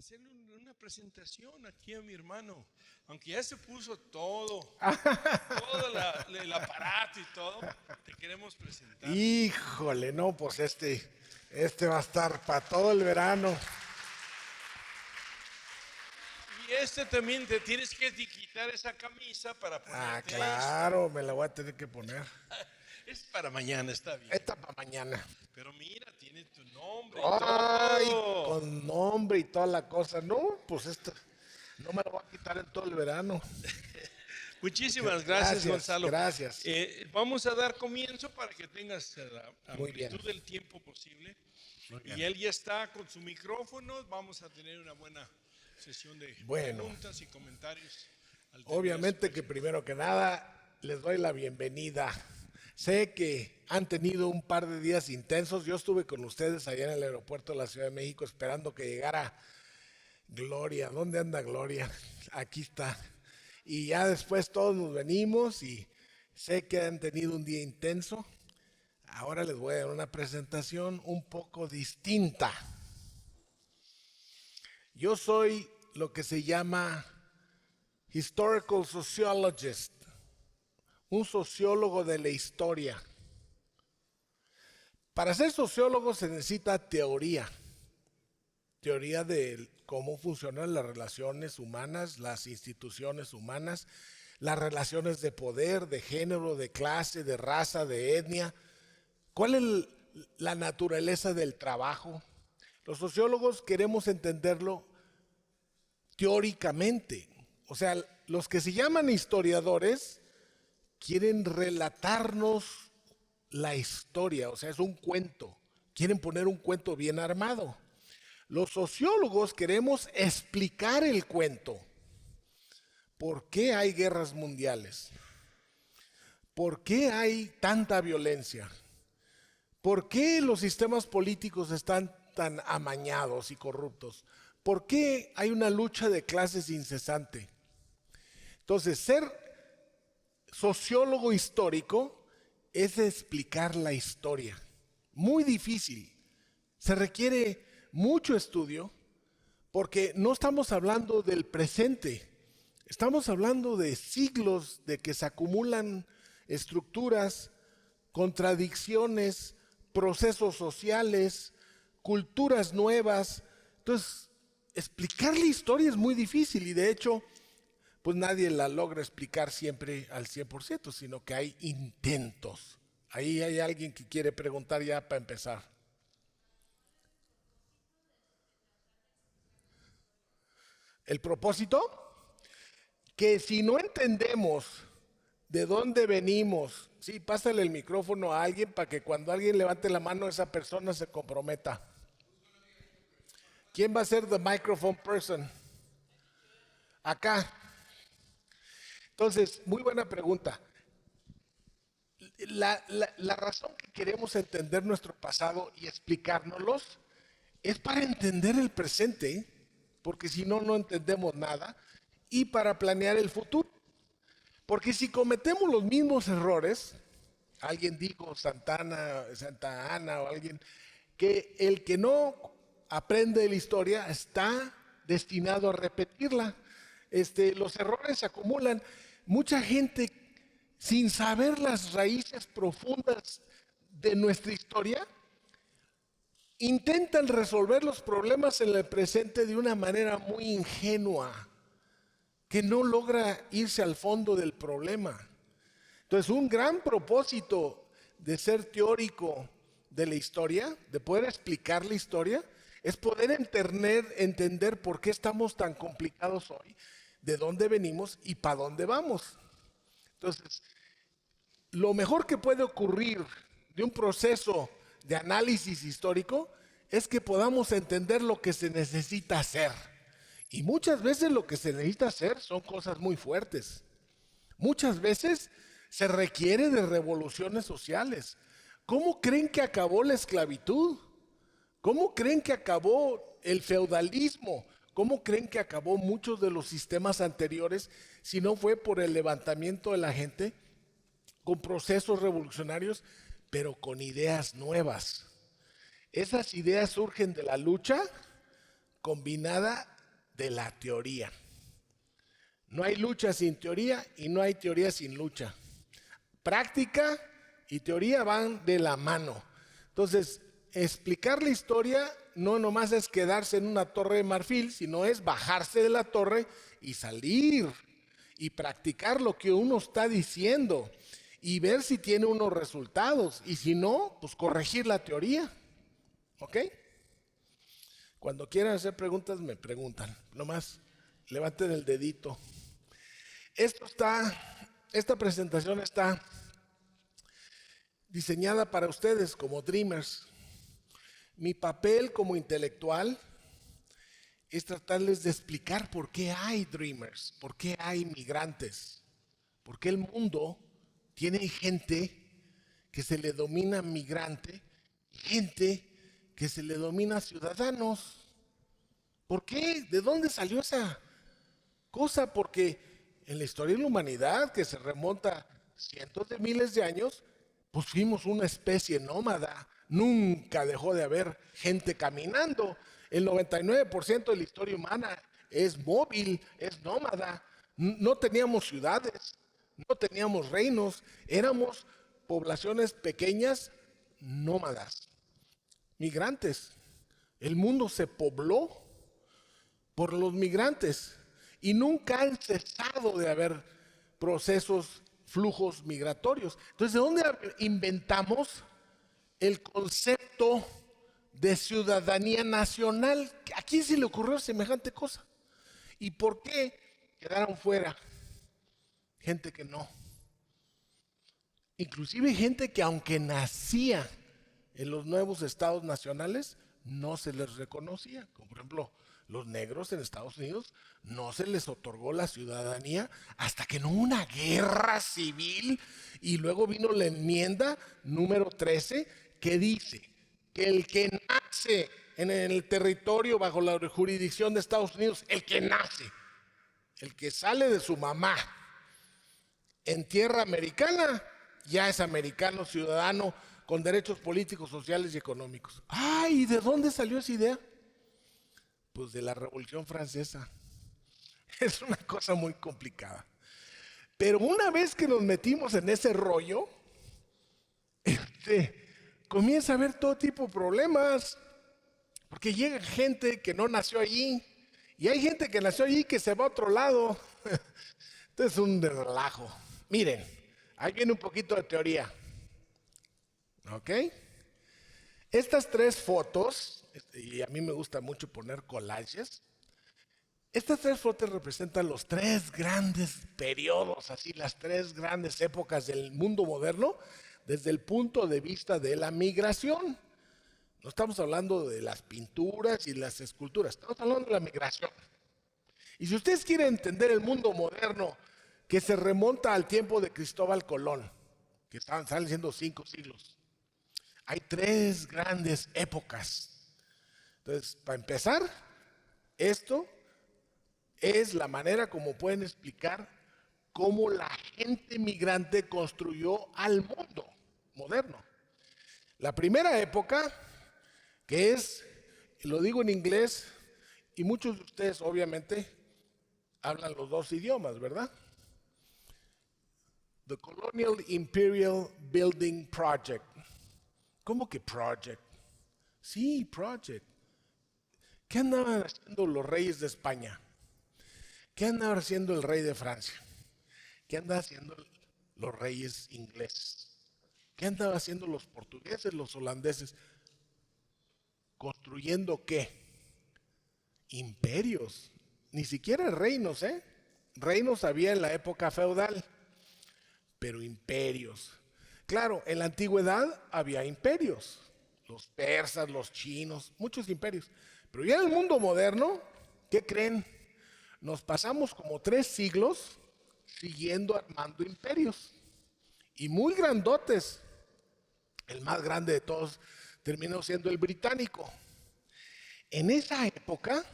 hacerle una presentación aquí a mi hermano. Aunque ya se puso todo el aparato y todo, te queremos presentar. Híjole, no, pues este va a estar para todo el verano. Y también te tienes que quitar esa camisa para ponerte Claro, me la voy a tener que poner. Es para mañana, está bien. Esta para mañana. Pero mira, tiene tu nombre y Ay, todo. con nombre y toda la cosa. No, pues esta no me la voy a quitar en todo el verano. Muchísimas gracias, Gonzalo. Gracias. Vamos a dar comienzo para que tengas la Muy bien. amplitud del tiempo posible. Muy bien. Y él ya está con su micrófono. Vamos a tener una buena sesión de preguntas y comentarios. Obviamente que primero que nada les doy la bienvenida. Sé que han tenido un par de días intensos. Yo estuve con ustedes allá en el aeropuerto de la Ciudad de México esperando que llegara Gloria. ¿Dónde anda Gloria? Aquí está. Y ya después todos nos venimos y sé que han tenido un día intenso. Ahora les voy a dar una presentación un poco distinta. Yo soy lo que se llama Historical Sociologist, un sociólogo de la historia. Para ser sociólogo se necesita teoría de cómo funcionan las relaciones humanas, las instituciones humanas, las relaciones de poder, de género, de clase, de raza, de etnia. ¿Cuál es la naturaleza del trabajo? Los sociólogos queremos entenderlo teóricamente. O sea, los que se llaman historiadores quieren relatarnos la historia, o sea, es un cuento. Quieren poner un cuento bien armado. Los sociólogos queremos explicar el cuento. ¿Por qué hay guerras mundiales? ¿Por qué hay tanta violencia? ¿Por qué los sistemas políticos están tan amañados y corruptos? ¿Por qué hay una lucha de clases incesante? Entonces, ser sociólogo histórico es explicar la historia. Muy difícil. Se requiere mucho estudio porque no estamos hablando del presente. Estamos hablando de siglos de que se acumulan estructuras, contradicciones, procesos sociales, culturas nuevas. Entonces, explicar la historia es muy difícil y de hecho, pues nadie la logra explicar siempre al 100%, sino que hay intentos. Ahí hay alguien que quiere preguntar ya para empezar. ¿El propósito? Que si no entendemos de dónde venimos, sí, pásale el micrófono a alguien para que cuando alguien levante la mano esa persona se comprometa. ¿Quién va a ser the microphone person? Acá. Entonces, muy buena pregunta. La razón que queremos entender nuestro pasado y explicárnoslos es para entender el presente, porque si no, no entendemos nada, y para planear el futuro. Porque si cometemos los mismos errores, alguien dijo Santa Ana o alguien, que el que no aprende de la historia está destinado a repetirla. Los errores se acumulan. Mucha gente, sin saber las raíces profundas de nuestra historia, intentan resolver los problemas en el presente de una manera muy ingenua, que no logra irse al fondo del problema. Entonces, un gran propósito de ser teórico de la historia, de poder explicar la historia, es poder entender por qué estamos tan complicados hoy, de dónde venimos y para dónde vamos. Entonces, lo mejor que puede ocurrir de un proceso de análisis histórico es que podamos entender lo que se necesita hacer. Y muchas veces lo que se necesita hacer son cosas muy fuertes. Muchas veces se requiere de revoluciones sociales. ¿Cómo creen que acabó la esclavitud? ¿Cómo creen que acabó el feudalismo? ¿Cómo creen que acabó muchos de los sistemas anteriores si no fue por el levantamiento de la gente con procesos revolucionarios, pero con ideas nuevas? Esas ideas surgen de la lucha combinada de la teoría. No hay lucha sin teoría y no hay teoría sin lucha. Práctica y teoría van de la mano. Entonces, explicar la historia no nomás es quedarse en una torre de marfil, sino es bajarse de la torre y salir y practicar lo que uno está diciendo y ver si tiene unos resultados. Y si no, pues corregir la teoría. ¿Ok? Cuando quieran hacer preguntas, me preguntan. Nomás levanten el dedito. Esta presentación está diseñada para ustedes como Dreamers. Mi papel como intelectual es tratarles de explicar por qué hay Dreamers, por qué hay migrantes, por qué el mundo tiene gente que se le domina migrante, gente que se le domina ciudadanos. ¿Por qué? ¿De dónde salió esa cosa? Porque en la historia de la humanidad, que se remonta cientos de miles de años, pues fuimos una especie nómada. Nunca dejó de haber gente caminando. El 99% de la historia humana es móvil, es nómada. No teníamos ciudades, no teníamos reinos, éramos poblaciones pequeñas, nómadas, migrantes. El mundo se pobló por los migrantes y nunca han cesado de haber procesos, flujos migratorios. Entonces, ¿de dónde inventamos el concepto de ciudadanía nacional? ¿A quién se le ocurrió semejante cosa? ¿Y por qué quedaron fuera gente que no? Inclusive gente que aunque nacía en los nuevos estados nacionales, no se les reconocía. Como por ejemplo, los negros en Estados Unidos no se les otorgó la ciudadanía hasta que no hubo una guerra civil y luego vino la enmienda número 13 que dice que el que nace en el territorio bajo la jurisdicción de Estados Unidos, el que nace, el que sale de su mamá en tierra americana, ya es americano, ciudadano, con derechos políticos, sociales y económicos. ¡Ay! ¿De dónde salió esa idea? Pues de la Revolución Francesa. Es una cosa muy complicada. Pero una vez que nos metimos en ese rollo, comienza a haber todo tipo de problemas. Porque llega gente que no nació allí. Y hay gente que nació allí que se va a otro lado. Entonces es un relajo. Miren, ahí viene un poquito de teoría. ¿Ok? Estas tres fotos, y a mí me gusta mucho poner collages, estas tres fotos representan los tres grandes periodos, así las tres grandes épocas del mundo moderno, desde el punto de vista de la migración. No estamos hablando de las pinturas y las esculturas, estamos hablando de la migración. Y si ustedes quieren entender el mundo moderno, que se remonta al tiempo de Cristóbal Colón, que salen siendo 5 siglos, hay tres grandes épocas. Entonces, para empezar, esto es la manera como pueden explicar cómo la gente migrante construyó al mundo moderno. La primera época, que es, lo digo en inglés, y muchos de ustedes obviamente hablan los dos idiomas, ¿verdad? The Colonial Imperial Building Project. ¿Cómo que project? Sí, project. ¿Qué andaban haciendo los reyes de España? ¿Qué andaba haciendo el rey de Francia? ¿Qué andaban haciendo los reyes ingleses? ¿Qué andaban haciendo los portugueses, los holandeses? ¿Construyendo qué? Imperios. Ni siquiera reinos, ¿eh? Reinos había en la época feudal, pero imperios. Claro, en la antigüedad había imperios, los persas, los chinos, muchos imperios. Pero ya en el mundo moderno, ¿qué creen? Nos pasamos como 3 siglos siguiendo armando imperios. Y muy grandotes. El más grande de todos terminó siendo el británico. En esa época,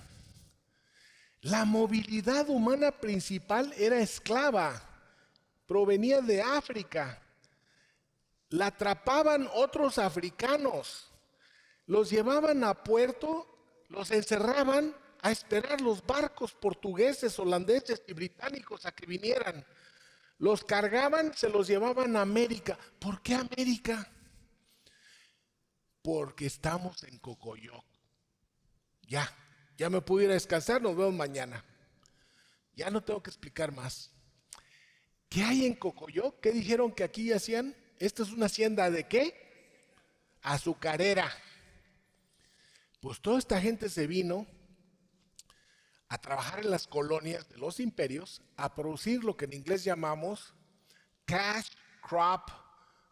la movilidad humana principal era esclava. Provenía de África. La atrapaban otros africanos, los llevaban a puerto, los encerraban a esperar los barcos portugueses, holandeses y británicos a que vinieran. Los cargaban, se los llevaban a América. ¿Por qué América? Porque estamos en Cocoyoc. Ya me puedo ir a descansar, nos vemos mañana. Ya no tengo que explicar más. ¿Qué hay en Cocoyoc? ¿Qué dijeron que aquí hacían? Esta es una hacienda ¿de qué? Azucarera. Pues toda esta gente se vino a trabajar en las colonias de los imperios, a producir lo que en inglés llamamos cash crop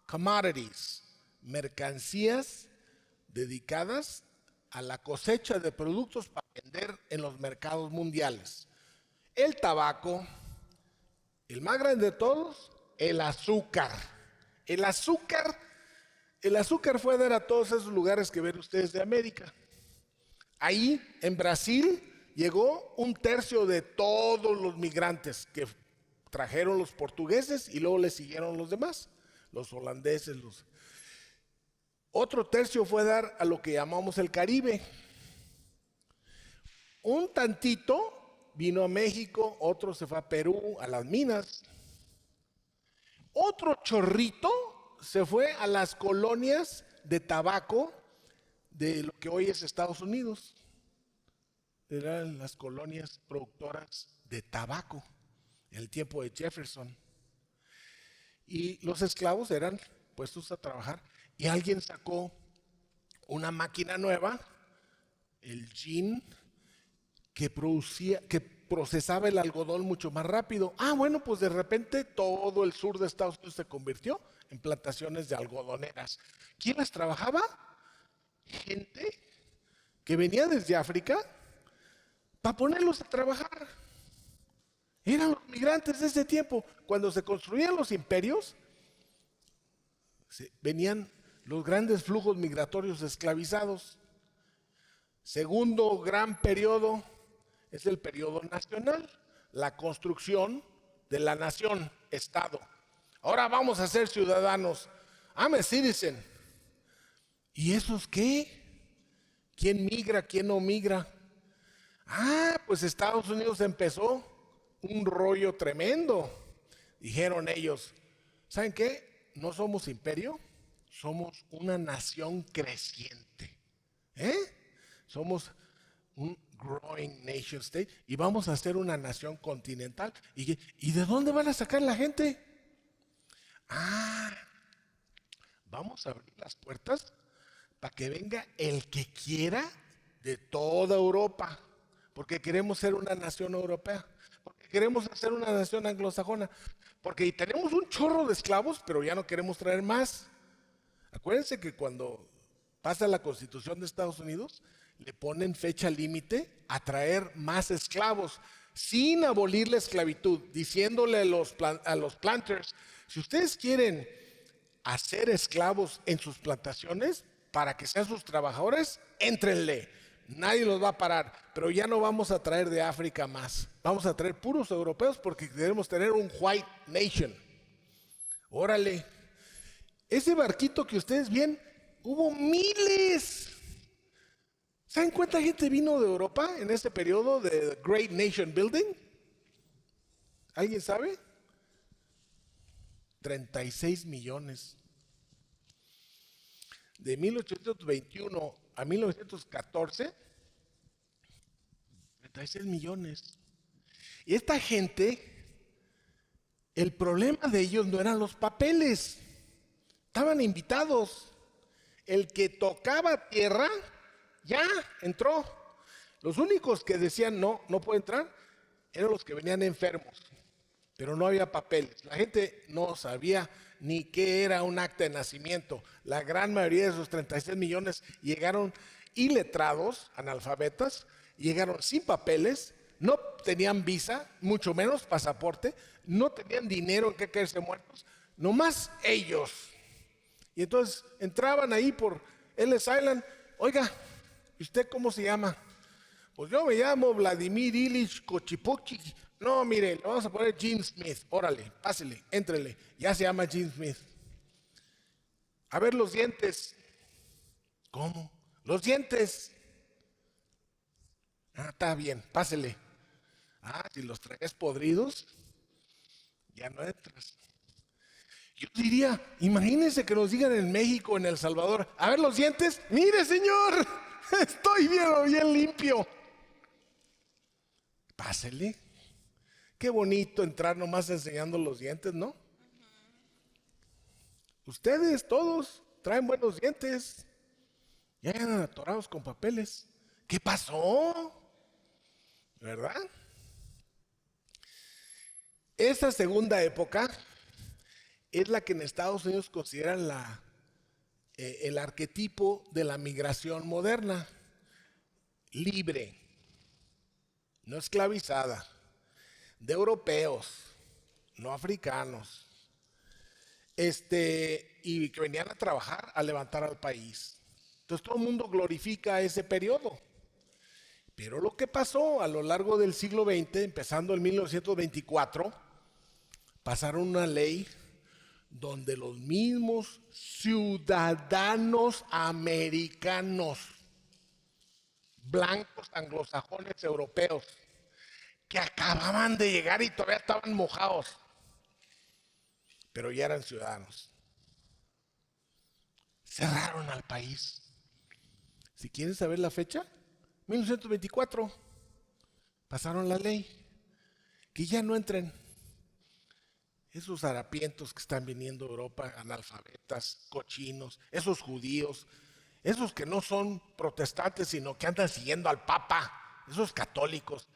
commodities, mercancías dedicadas a la cosecha de productos para vender en los mercados mundiales. El tabaco, el más grande de todos, el azúcar. El azúcar fue a dar a todos esos lugares que ven ustedes de América. Ahí, en Brasil, llegó un tercio de todos los migrantes que trajeron los portugueses y luego le siguieron los demás, los holandeses. Otro tercio fue a dar a lo que llamamos el Caribe. Un tantito vino a México, otro se fue a Perú, a las minas. Otro chorrito se fue a las colonias de tabaco de lo que hoy es Estados Unidos. Eran las colonias productoras de tabaco en el tiempo de Jefferson. Y los esclavos eran puestos a trabajar y alguien sacó una máquina nueva, el gin, que procesaba el algodón mucho más rápido. Bueno, pues de repente todo el sur de Estados Unidos se convirtió en plantaciones de algodoneras. ¿Quién las trabajaba? Gente que venía desde África para ponerlos a trabajar. Eran los migrantes de ese tiempo. Cuando se construían los imperios, venían los grandes flujos migratorios esclavizados. Segundo gran periodo es el periodo nacional, la construcción de la nación, Estado. Ahora vamos a ser ciudadanos. I'm a citizen. ¿Y esos qué? ¿Quién migra? ¿Quién no migra? Pues Estados Unidos empezó un rollo tremendo. Dijeron ellos, ¿saben qué? No somos imperio, somos una nación creciente. Somos un growing nation state y vamos a ser una nación continental. ¿Y de dónde van a sacar la gente? Vamos a abrir las puertas para que venga el que quiera de toda Europa, porque queremos ser una nación europea, porque queremos ser una nación anglosajona, porque tenemos un chorro de esclavos, pero ya no queremos traer más. Acuérdense que cuando pasa la Constitución de Estados Unidos, le ponen fecha límite a traer más esclavos, sin abolir la esclavitud, diciéndole a los planters, si ustedes quieren hacer esclavos en sus plantaciones para que sean sus trabajadores, éntrenle, nadie los va a parar, pero ya no vamos a traer de África más, vamos a traer puros europeos porque queremos tener un white nation. Órale, ese barquito que ustedes ven, hubo miles. ¿Saben cuánta gente vino de Europa en este periodo de Great Nation Building? ¿Alguien sabe? 36 millones. De 1821 a 1914, 36 millones. Y esta gente, el problema de ellos no eran los papeles, estaban invitados. El que tocaba tierra, ya entró. Los únicos que decían no puede entrar, eran los que venían enfermos, pero no había papeles. La gente no sabía ni qué era un acta de nacimiento. La gran mayoría de esos 36 millones llegaron iletrados, analfabetas, llegaron sin papeles, no tenían visa, mucho menos pasaporte, no tenían dinero en que caerse muertos, nomás ellos. Y entonces entraban ahí por Ellis Island. Oiga, ¿y usted cómo se llama? Pues yo me llamo Vladimir Ilich Cochipuchi. No, mire, le vamos a poner Gene Smith. Órale, pásele, éntrele. Ya se llama Gene Smith. A ver los dientes. ¿Cómo? Los dientes. Ah, está bien, pásele. Ah, si los traes podridos, ya no entras. Yo diría, imagínense que nos digan en México, en El Salvador, a ver los dientes, mire señor, estoy bien limpio. Pásele. Qué bonito entrar nomás enseñando los dientes, ¿no? Ustedes todos traen buenos dientes. Ya andan atorados con papeles. ¿Qué pasó? ¿Verdad? Esa segunda época es la que en Estados Unidos consideran el arquetipo de la migración moderna. Libre, no esclavizada, de europeos, no africanos, y que venían a trabajar, a levantar al país. Entonces todo el mundo glorifica ese periodo. Pero lo que pasó a lo largo del siglo XX, empezando en 1924, pasaron una ley donde los mismos ciudadanos americanos, blancos, anglosajones, europeos, que acababan de llegar y todavía estaban mojados, pero ya eran ciudadanos, cerraron al país. Si quieren saber la fecha, 1924, pasaron la ley, que ya no entren esos harapientos que están viniendo a Europa, analfabetas, cochinos, esos judíos, esos que no son protestantes, sino que andan siguiendo al Papa, esos católicos.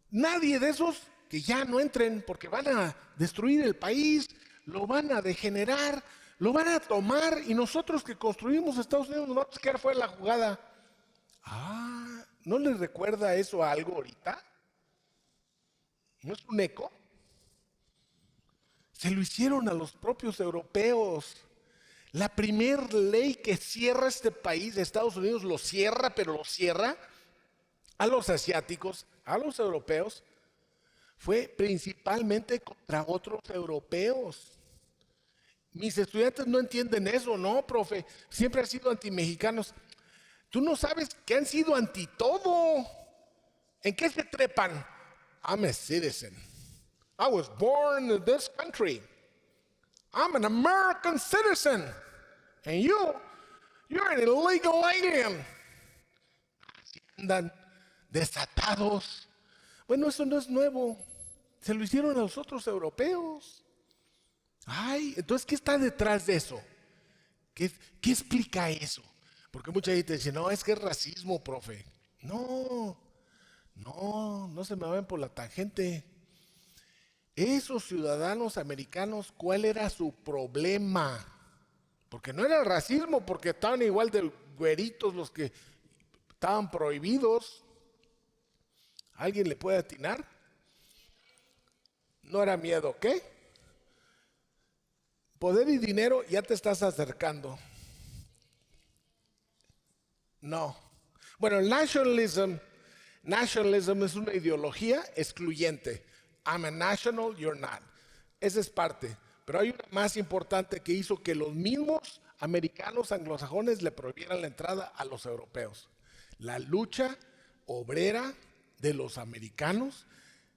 Nadie de esos que ya no entren, porque van a destruir el país, lo van a degenerar, lo van a tomar, y nosotros que construimos Estados Unidos nos vamos a quedar fuera de la jugada. Ah, ¿no les recuerda eso a algo ahorita? ¿No es un eco? Se lo hicieron a los propios europeos. La primer ley que cierra este país, de Estados Unidos, lo cierra, pero lo cierra a los asiáticos, a los europeos, fue principalmente contra otros europeos. Mis estudiantes no entienden eso, no, profe. Siempre han sido antimexicanos. Tú no sabes que han sido anti todo. ¿En qué se trepan? I'm a citizen. I was born in this country. I'm an American citizen. And you're an illegal alien. Así andan desatados. Bueno, eso no es nuevo. Se lo hicieron a los otros europeos. Ay, entonces, ¿qué está detrás de eso? ¿Qué explica eso? Porque mucha gente dice, no, es que es racismo, profe. No se me vayan por la tangente. Esos ciudadanos americanos, ¿cuál era su problema? Porque no era racismo, porque estaban igual de güeritos los que estaban prohibidos. ¿Alguien le puede atinar? No era miedo, ¿ok? Poder y dinero, ya te estás acercando. No. Bueno, el nationalism es una ideología excluyente. I'm a national, you're not. Esa es parte. Pero hay una más importante que hizo que los mismos americanos anglosajones le prohibieran la entrada a los europeos. La lucha obrera de los americanos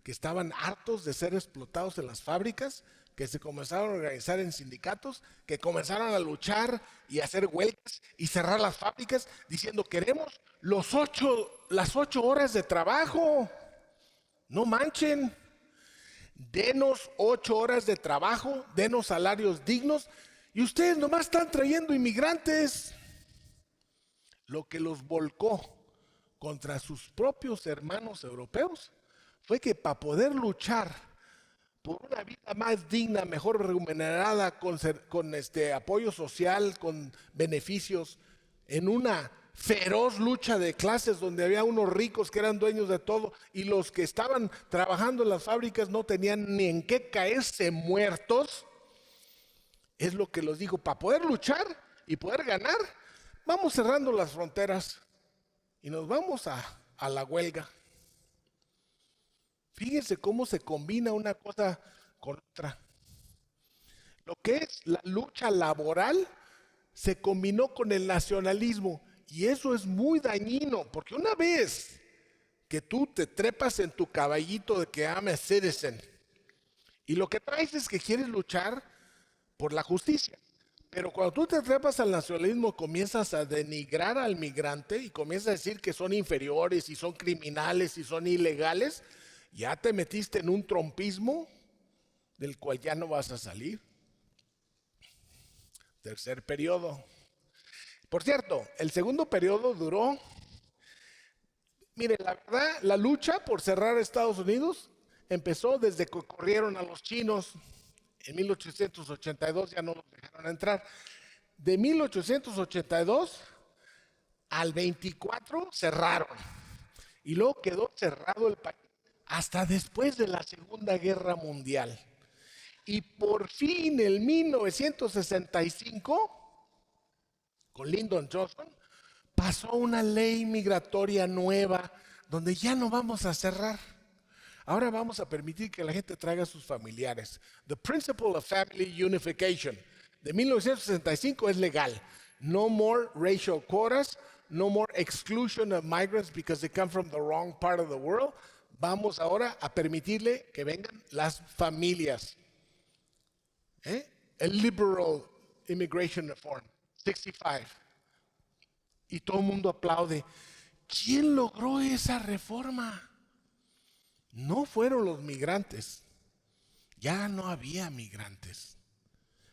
que estaban hartos de ser explotados en las fábricas, que se comenzaron a organizar en sindicatos, que comenzaron a luchar y a hacer huelgas y cerrar las fábricas diciendo queremos las 8 horas de trabajo. No manchen. Denos 8 horas de trabajo, denos salarios dignos, y ustedes nomás están trayendo inmigrantes. Lo que los volcó contra sus propios hermanos europeos fue que para poder luchar por una vida más digna, mejor remunerada, con apoyo social, con beneficios, en una feroz lucha de clases donde había unos ricos que eran dueños de todo y los que estaban trabajando en las fábricas no tenían ni en qué caerse muertos, es lo que los dijo, para poder luchar y poder ganar, vamos cerrando las fronteras y nos vamos a la huelga. Fíjense cómo se combina una cosa con otra. Lo que es la lucha laboral se combinó con el nacionalismo. Y eso es muy dañino, porque una vez que tú te trepas en tu caballito de que I'm a citizen. Y lo que traes es que quieres luchar por la justicia. Pero cuando tú te trepas al nacionalismo, comienzas a denigrar al migrante y comienzas a decir que son inferiores y son criminales y son ilegales, ya te metiste en un trompismo del cual ya no vas a salir. Tercer periodo. Por cierto, el segundo periodo duró, mire, la verdad, la lucha por cerrar Estados Unidos empezó desde que corrieron a los chinos. En 1882 ya no los dejaron entrar. De 1882 al 24 cerraron. Y luego quedó cerrado el país hasta después de la Segunda Guerra Mundial. Y por fin, en 1965, con Lyndon Johnson, pasó una ley migratoria nueva donde ya no vamos a cerrar. Ahora vamos a permitir que la gente traiga a sus familiares. The Principle of Family Unification de 1965 es legal. No more racial quotas, no more exclusion of migrants because they come from the wrong part of the world. Vamos ahora a permitirle que vengan las familias. El Liberal Immigration Reform, 65. Y todo el mundo aplaude. ¿Quién logró esa reforma? No fueron los migrantes. Ya no había migrantes.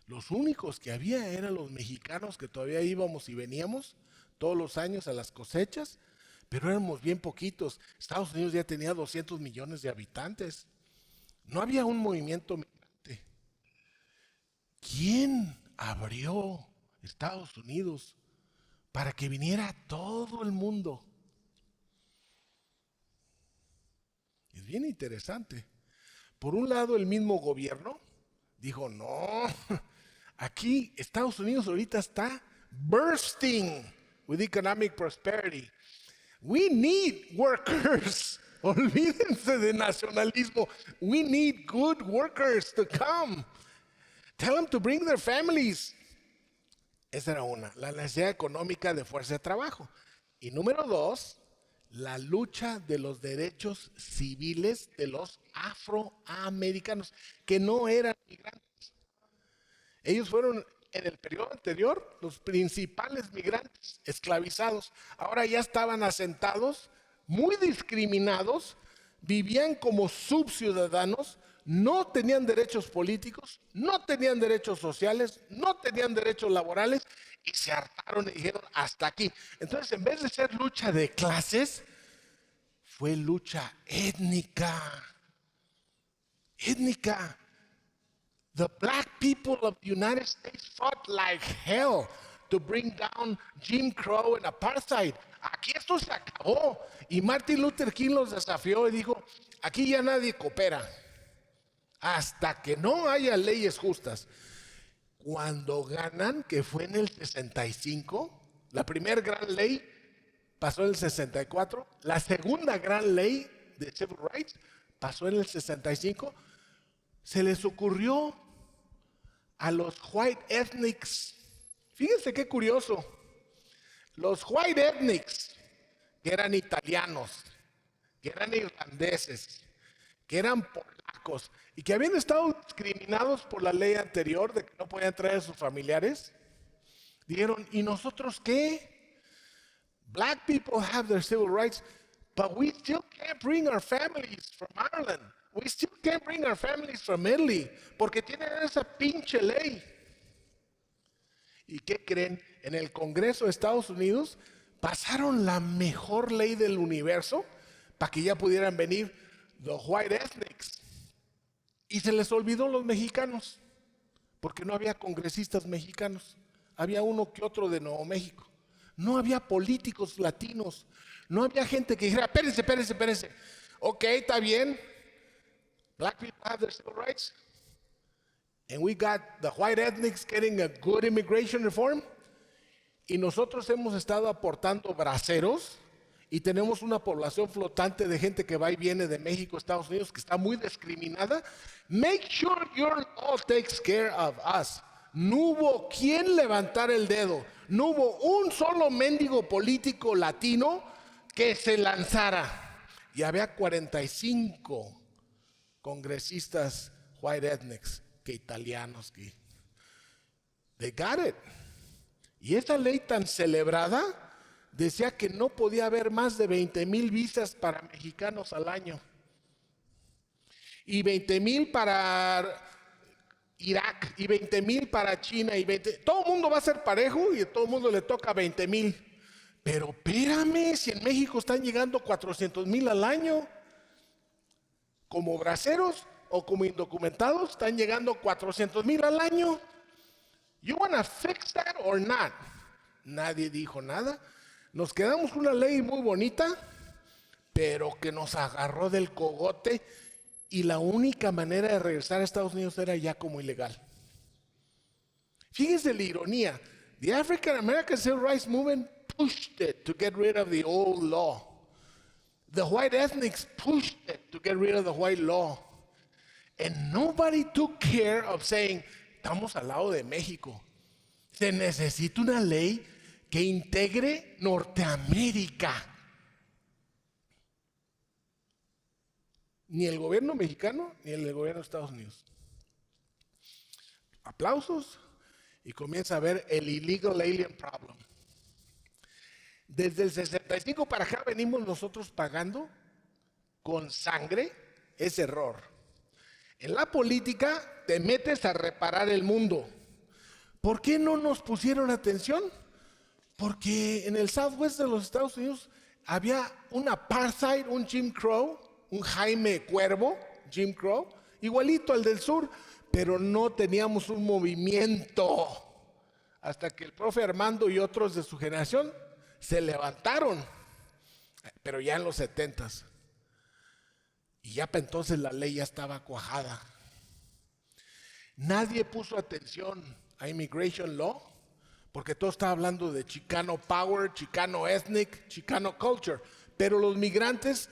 Los únicos que había eran los mexicanos que todavía íbamos y veníamos todos los años a las cosechas, pero éramos bien poquitos. Estados Unidos ya tenía 200 millones de habitantes. No había un movimiento migrante. ¿Quién abrió Estados Unidos para que viniera todo el mundo? Es bien interesante. Por un lado, el mismo gobierno dijo, no, aquí Estados Unidos ahorita está bursting with economic prosperity. We need workers. Olvídense de nacionalismo. We need good workers to come. Tell them to bring their families. Esa era una, la necesidad económica de fuerza de trabajo. Y número dos, la lucha de los derechos civiles de los afroamericanos, que no eran migrantes. Ellos fueron en el periodo anterior los principales migrantes esclavizados. Ahora ya estaban asentados, muy discriminados, vivían como subciudadanos, no tenían derechos políticos, no tenían derechos sociales, no tenían derechos laborales y se hartaron y dijeron hasta aquí. Entonces, en vez de ser lucha de clases, fue lucha étnica. Étnica. The black people of the United States fought like hell to bring down Jim Crow and apartheid. Aquí esto se acabó. Y Martin Luther King los desafió y dijo, aquí ya nadie coopera hasta que no haya leyes justas. Cuando ganan, que fue en el 65, la primera gran ley pasó en el 64, la segunda gran ley de Civil Rights pasó en el 65, se les ocurrió a los white ethnics, fíjense qué curioso, los white ethnics, que eran italianos, que eran irlandeses, que eran polacos y que habían estado discriminados por la ley anterior de que no podían traer a sus familiares, dijeron, ¿y nosotros qué? Black people have their civil rights, but we still can't bring our families from Ireland. We still can't bring our families from Italy, porque tienen esa pinche ley. ¿Y qué creen? En el Congreso de Estados Unidos pasaron la mejor ley del universo para que ya pudieran venir the white ethnics. Y se les olvidó los mexicanos, porque no había congresistas mexicanos. Había uno que otro de Nuevo México. No había políticos latinos. No había gente que dijera, espérense. Ok, está bien. Black people have their civil rights. And we got the white ethnics getting a good immigration reform. Y nosotros hemos estado aportando braceros y tenemos una población flotante de gente que va y viene de México, Estados Unidos, que está muy discriminada. Make sure your law takes care of us. No hubo quien levantara el dedo. No hubo un solo mendigo político latino que se lanzara. y había 45 congresistas white ethnics, que italianos, que they got it. Y esta ley tan celebrada decía que no podía haber más de 20,000 visas para mexicanos al año y 20,000 para Irak y 20,000 para China y todo el mundo va a ser parejo y a todo el mundo le toca 20,000. Pero espérame, si en México están llegando 400,000 al año, como braceros o como indocumentados están llegando 400,000 al año. You wanna fix that or not? Nadie dijo nada. Nos quedamos con una ley muy bonita, pero que nos agarró del cogote y la única manera de regresar a Estados Unidos era ya como ilegal. Fíjense la ironía. The African American Civil Rights Movement pushed it to get rid of the old law. The white ethnics pushed it to get rid of the white law. And nobody took care of saying, estamos al lado de México. Se necesita una ley que integre Norteamérica. Ni el gobierno mexicano ni el gobierno de Estados Unidos. Aplausos y comienza a ver el illegal alien problem. Desde el 65 para acá venimos nosotros pagando con sangre ese error. En la política te metes a reparar el mundo. ¿Por qué no nos pusieron atención? Porque en el Southwest de los Estados Unidos había un apartheid, un Jim Crow, un Jaime Cuervo, Jim Crow, igualito al del sur, pero no teníamos un movimiento. Hasta que el profe Armando y otros de su generación se levantaron, pero ya en los 70s. Y ya para entonces la ley ya estaba cuajada. Nadie puso atención a Immigration Law, porque todo estaba hablando de Chicano Power, Chicano Ethnic, Chicano Culture, pero los migrantes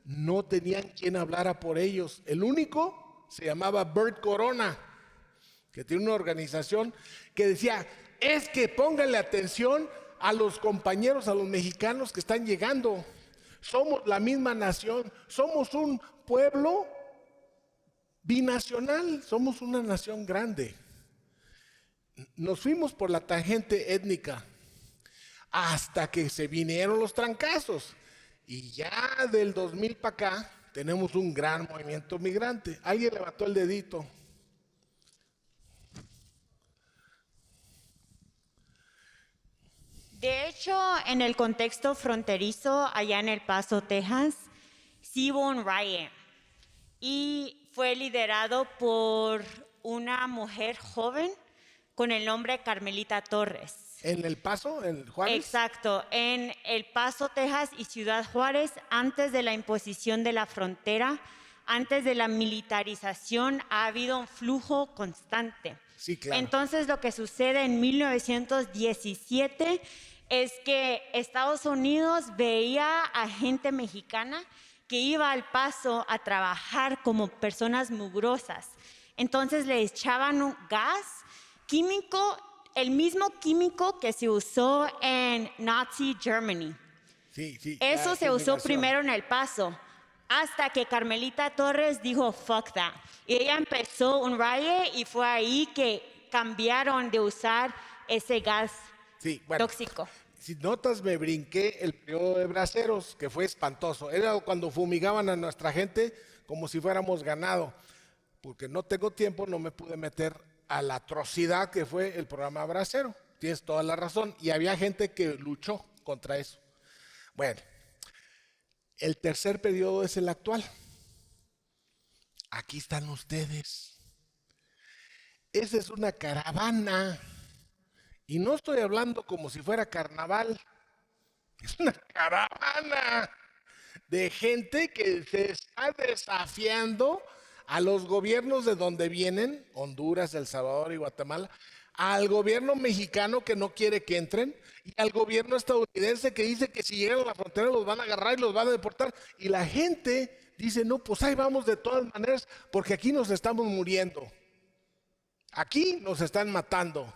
no tenían quien hablara por ellos. El único se llamaba Bert Corona, que tiene una organización que decía, es que pónganle atención a los compañeros, a los mexicanos que están llegando. Somos la misma nación, somos un pueblo binacional, somos una nación grande. Nos fuimos por la tangente étnica hasta que se vinieron los trancazos. Y ya del 2000 para acá tenemos un gran movimiento migrante. Alguien levantó el dedito. De hecho, en el contexto fronterizo, allá en El Paso, Texas, sí hubo un riot y fue liderado por una mujer joven con el nombre Carmelita Torres. ¿En El Paso, en Juárez? Exacto, en El Paso, Texas y Ciudad Juárez, antes de la imposición de la frontera, antes de la militarización, ha habido un flujo constante. Sí, claro. Entonces, lo que sucede en 1917 es que Estados Unidos veía a gente mexicana que iba al Paso a trabajar como personas mugrosas. Entonces, le echaban un gas químico, el mismo químico que se usó en Nazi Germany. Sí, sí. Eso se usó primero en El Paso, hasta que Carmelita Torres dijo, fuck that. Y ella empezó un riot y fue ahí que cambiaron de usar ese gas tóxico. Si notas, me brinqué el periodo de braceros, que fue espantoso. Era cuando fumigaban a nuestra gente como si fuéramos ganado. Porque no tengo tiempo, no me pude meter a la atrocidad que fue el programa Bracero. Tienes toda la razón. Y había gente que luchó contra eso. Bueno, el tercer periodo es el actual. Aquí están ustedes. Esa es una caravana. Y no estoy hablando como si fuera carnaval. Es una caravana de gente que se está desafiando a los gobiernos de donde vienen, Honduras, El Salvador y Guatemala, al gobierno mexicano que no quiere que entren y al gobierno estadounidense que dice que si llegan a la frontera los van a agarrar y los van a deportar. Y la gente dice, no, pues ahí vamos de todas maneras porque aquí nos estamos muriendo. Aquí nos están matando.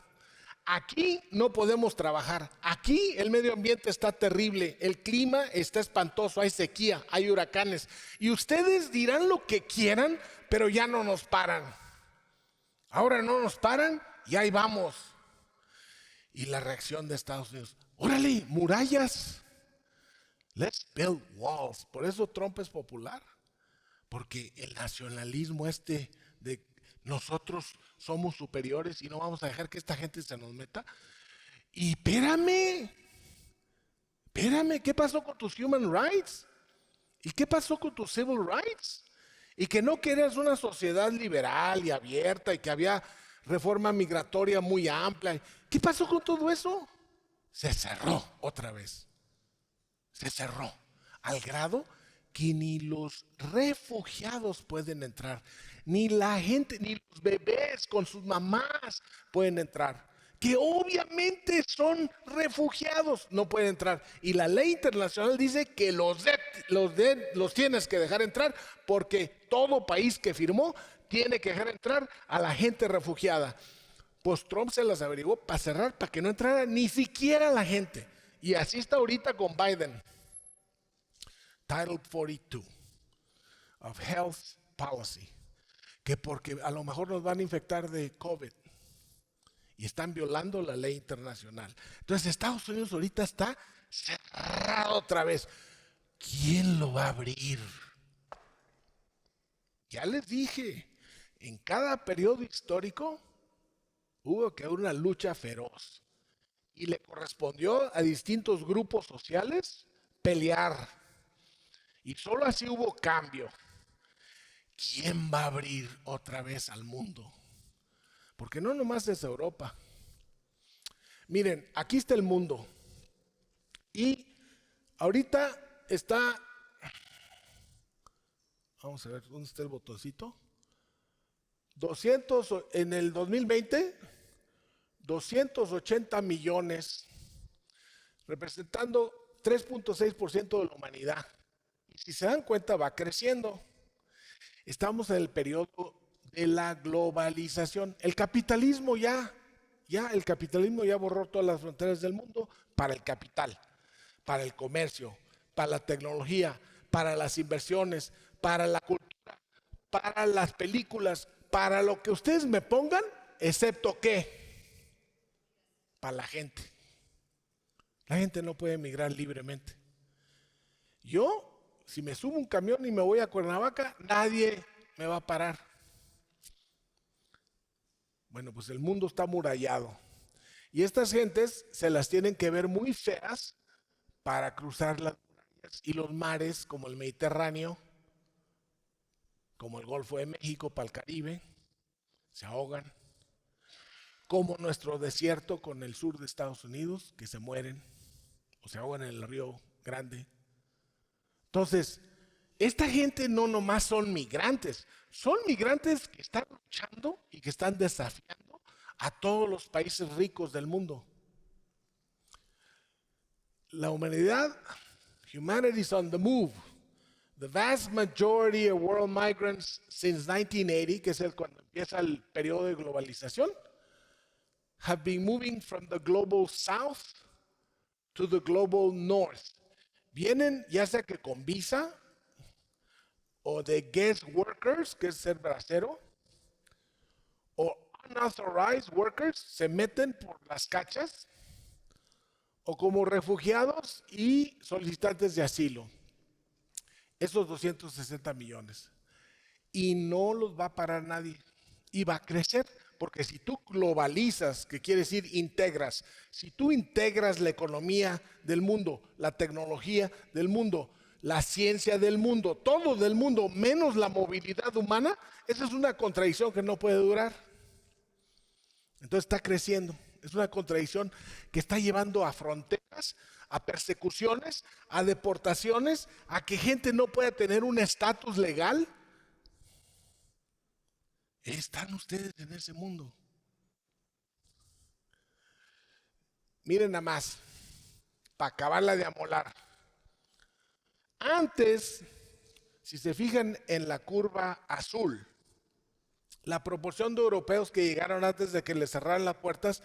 aquí no podemos trabajar. Aquí el medio ambiente está terrible, el clima está espantoso, hay sequía, hay huracanes. Y ustedes dirán lo que quieran, pero ya no nos paran. Ahora no nos paran y ahí vamos. Y la reacción de Estados Unidos, órale, murallas. Let's build walls. Por eso Trump es popular. Porque el nacionalismo de nosotros somos superiores y no vamos a dejar que esta gente se nos meta. Y espérame, ¿qué pasó con tus human rights? ¿Y qué pasó con tus civil rights? Y que no querías una sociedad liberal y abierta y que había reforma migratoria muy amplia. ¿Qué pasó con todo eso? Se cerró otra vez. Se cerró al grado que ni los refugiados pueden entrar, ni la gente, ni los bebés con sus mamás pueden entrar, que obviamente son refugiados, no pueden entrar. Y la ley internacional dice que los tienes que dejar entrar, porque todo país que firmó tiene que dejar entrar a la gente refugiada. Pues Trump se las averiguó para cerrar, para que no entrara ni siquiera la gente. Y así está ahorita con Biden. Title 42 of Health Policy, que porque a lo mejor nos van a infectar de COVID y están violando la ley internacional. Entonces Estados Unidos ahorita está cerrado otra vez. ¿Quién lo va a abrir? Ya les dije, en cada periodo histórico hubo que haber una lucha feroz y le correspondió a distintos grupos sociales pelear. Y solo así hubo cambio. ¿Quién va a abrir otra vez al mundo? Porque no nomás es Europa. Miren, aquí está el mundo. Y ahorita está, vamos a ver, ¿dónde está el botoncito? En el 2020, 280 millones, representando 3.6% de la humanidad. Si se dan cuenta, va creciendo. Estamos en el periodo de la globalización. El capitalismo el capitalismo ya borró todas las fronteras del mundo para el capital, para el comercio, para la tecnología, para las inversiones, para la cultura, para las películas, para lo que ustedes me pongan, excepto que para la gente. La gente no puede emigrar libremente. Si me subo un camión y me voy a Cuernavaca, nadie me va a parar. Bueno, pues el mundo está amurallado. Y estas gentes se las tienen que ver muy feas para cruzar las murallas y los mares como el Mediterráneo, como el Golfo de México para el Caribe, se ahogan. Como nuestro desierto con el sur de Estados Unidos, que se mueren o se ahogan en el Río Grande. Entonces, esta gente no nomás son migrantes que están luchando y que están desafiando a todos los países ricos del mundo. La humanidad, humanity is on the move. The vast majority of world migrants since 1980, que es cuando empieza el periodo de globalización, have been moving from the global south to the global north. Vienen ya sea que con visa o de guest workers, que es ser bracero, o unauthorized workers, se meten por las cachas, o como refugiados y solicitantes de asilo. Esos 260 millones. Y no los va a parar nadie. Y va a crecer. Porque si tú globalizas, que quiere decir integras, si tú integras la economía del mundo, la tecnología del mundo, la ciencia del mundo, todo del mundo, menos la movilidad humana, esa es una contradicción que no puede durar. Entonces está creciendo. Es una contradicción que está llevando a fronteras, a persecuciones, a deportaciones, a que gente no pueda tener un estatus legal. Están ustedes en ese mundo. Miren nada más, para acabarla de amolar. Antes, si se fijan en la curva azul, la proporción de europeos que llegaron antes de que les cerraran las puertas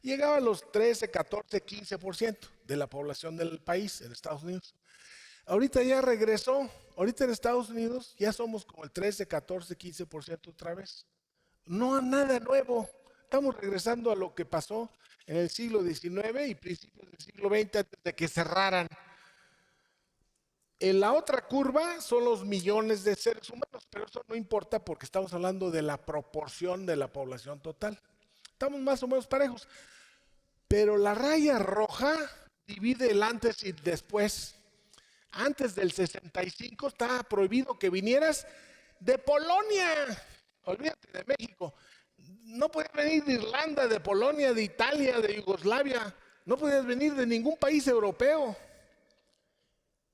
Llegaba a los 13, 14, 15% de la población del país en Estados Unidos. Ahorita ya regresó. Ahorita en Estados Unidos ya somos como el 13, 14, 15% otra vez. No nada nuevo. Estamos regresando a lo que pasó en el siglo XIX y principios del siglo XX antes de que cerraran. En la otra curva son los millones de seres humanos, pero eso no importa porque estamos hablando de la proporción de la población total. Estamos más o menos parejos. Pero la raya roja divide el antes y después. Antes del 65 estaba prohibido que vinieras de Polonia. Olvídate de México. No podías venir de Irlanda, de Polonia, de Italia, de Yugoslavia. No podías venir de ningún país europeo.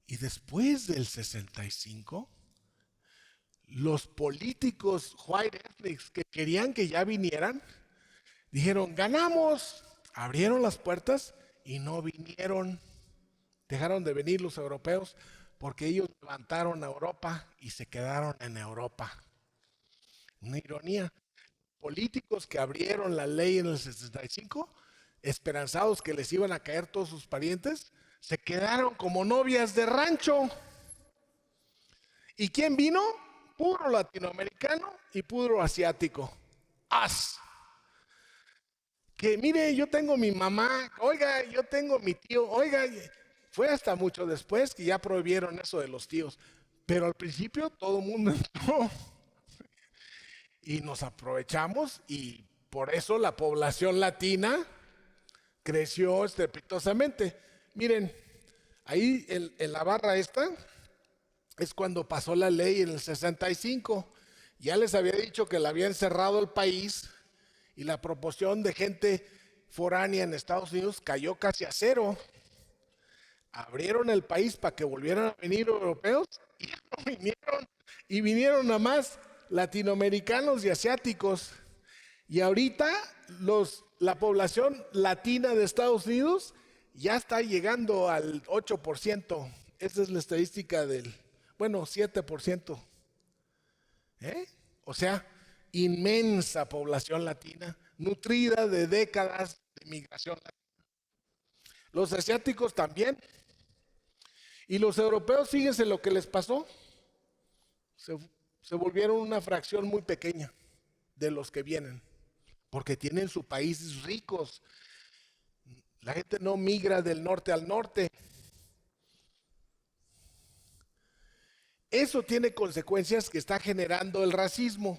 Y después del 65, los políticos white ethnics que querían que ya vinieran, dijeron, ganamos. Abrieron las puertas y no vinieron. Dejaron de venir los europeos porque ellos levantaron a Europa y se quedaron en Europa. Una ironía. Políticos que abrieron la ley en el 65, esperanzados que les iban a caer todos sus parientes, se quedaron como novias de rancho. ¿Y quién vino? Puro latinoamericano y puro asiático. Que mire, yo tengo mi mamá, oiga, yo tengo mi tío, oiga, fue hasta mucho después que ya prohibieron eso de los tíos, pero al principio todo el mundo entró y nos aprovechamos y por eso la población latina creció estrepitosamente. Miren, ahí en la barra esta es cuando pasó la ley en el 65. Ya les había dicho que la habían cerrado el país y la proporción de gente foránea en Estados Unidos cayó casi a cero. Abrieron el país para que volvieran a venir europeos y no vinieron. Y vinieron nada más latinoamericanos y asiáticos. Y ahorita la población latina de Estados Unidos ya está llegando al 8%. Esa es la estadística del, 7%. O sea, inmensa población latina, nutrida de décadas de migración latina. Los asiáticos también. Y los europeos, fíjense lo que les pasó. Se volvieron una fracción muy pequeña de los que vienen, porque tienen sus países ricos. La gente no migra del norte al norte. Eso tiene consecuencias que está generando el racismo.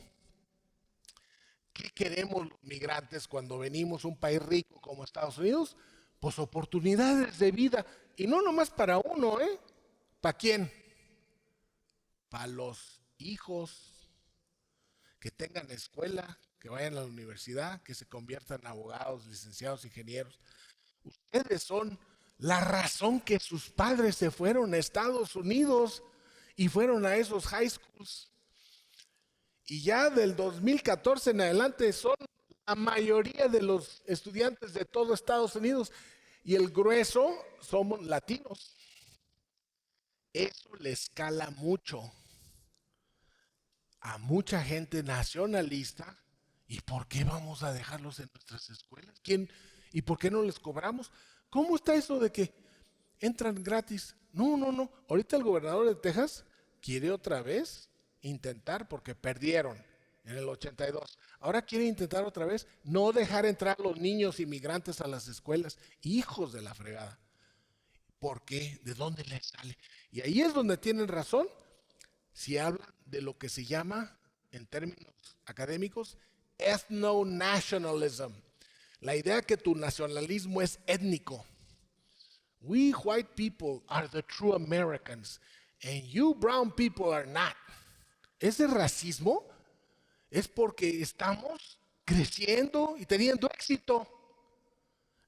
¿Qué queremos los migrantes cuando venimos a un país rico como Estados Unidos? Pues oportunidades de vida. Y no nomás para uno, ¿eh? ¿Para quién? Para los hijos, que tengan escuela, que vayan a la universidad, que se conviertan en abogados, licenciados, ingenieros. Ustedes son la razón que sus padres se fueron a Estados Unidos y fueron a esos high schools. Y ya del 2014 en adelante son la mayoría de los estudiantes de todo Estados Unidos y el grueso somos latinos. Eso le escala mucho a mucha gente nacionalista. ¿Y por qué vamos a dejarlos en nuestras escuelas? ¿Y por qué no les cobramos? ¿Cómo está eso de que entran gratis? No. Ahorita el gobernador de Texas quiere otra vez intentar, porque perdieron en el 82. Ahora quiere intentar otra vez no dejar entrar los niños inmigrantes a las escuelas. Hijos de la fregada. ¿Por qué? ¿De dónde les sale? Y ahí es donde tienen razón si hablan de lo que se llama, en términos académicos, ethno-nationalism. La idea que tu nacionalismo es étnico. We white people are the true Americans and you brown people are not. Ese racismo es porque estamos creciendo y teniendo éxito.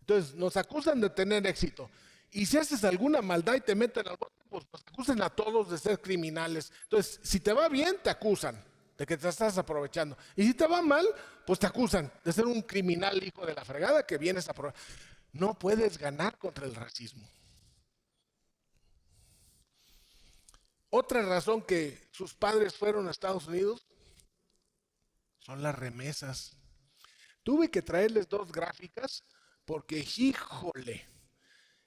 Entonces nos acusan de tener éxito. Y si haces alguna maldad y te meten al bote, pues nos acusan a todos de ser criminales. Entonces, si te va bien, te acusan de que te estás aprovechando. Y si te va mal, pues te acusan de ser un criminal hijo de la fregada que vienes a aprovechar. No puedes ganar contra el racismo. Otra razón que sus padres fueron a Estados Unidos son las remesas. Tuve que traerles 2 gráficas porque híjole,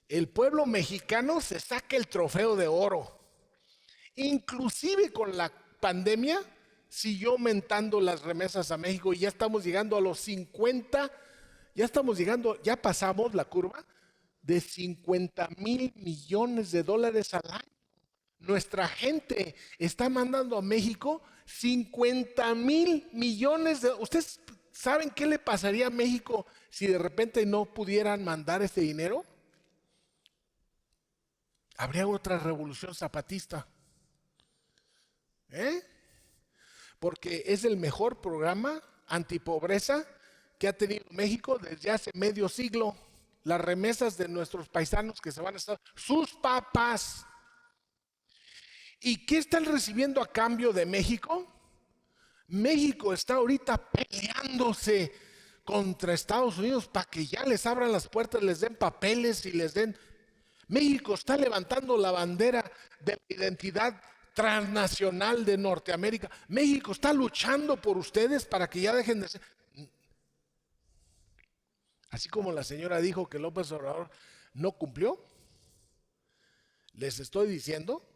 el pueblo mexicano se saca el trofeo de oro. Inclusive con la pandemia siguió aumentando las remesas a México y ya estamos llegando a los 50, ya pasamos la curva de 50,000 millones de dólares al año. Nuestra gente está mandando a México 50,000 millones de... ¿Ustedes saben qué le pasaría a México si de repente no pudieran mandar ese dinero? Habría otra revolución zapatista. Porque es el mejor programa antipobreza que ha tenido México desde hace medio siglo. Las remesas de nuestros paisanos que se van a estar, sus papás. ¿Y qué están recibiendo a cambio de México? México está ahorita peleándose contra Estados Unidos para que ya les abran las puertas, les den papeles y les den... México está levantando la bandera de la identidad transnacional de Norteamérica. México está luchando por ustedes para que ya dejen de ser... Así como la señora dijo que López Obrador no cumplió, les estoy diciendo,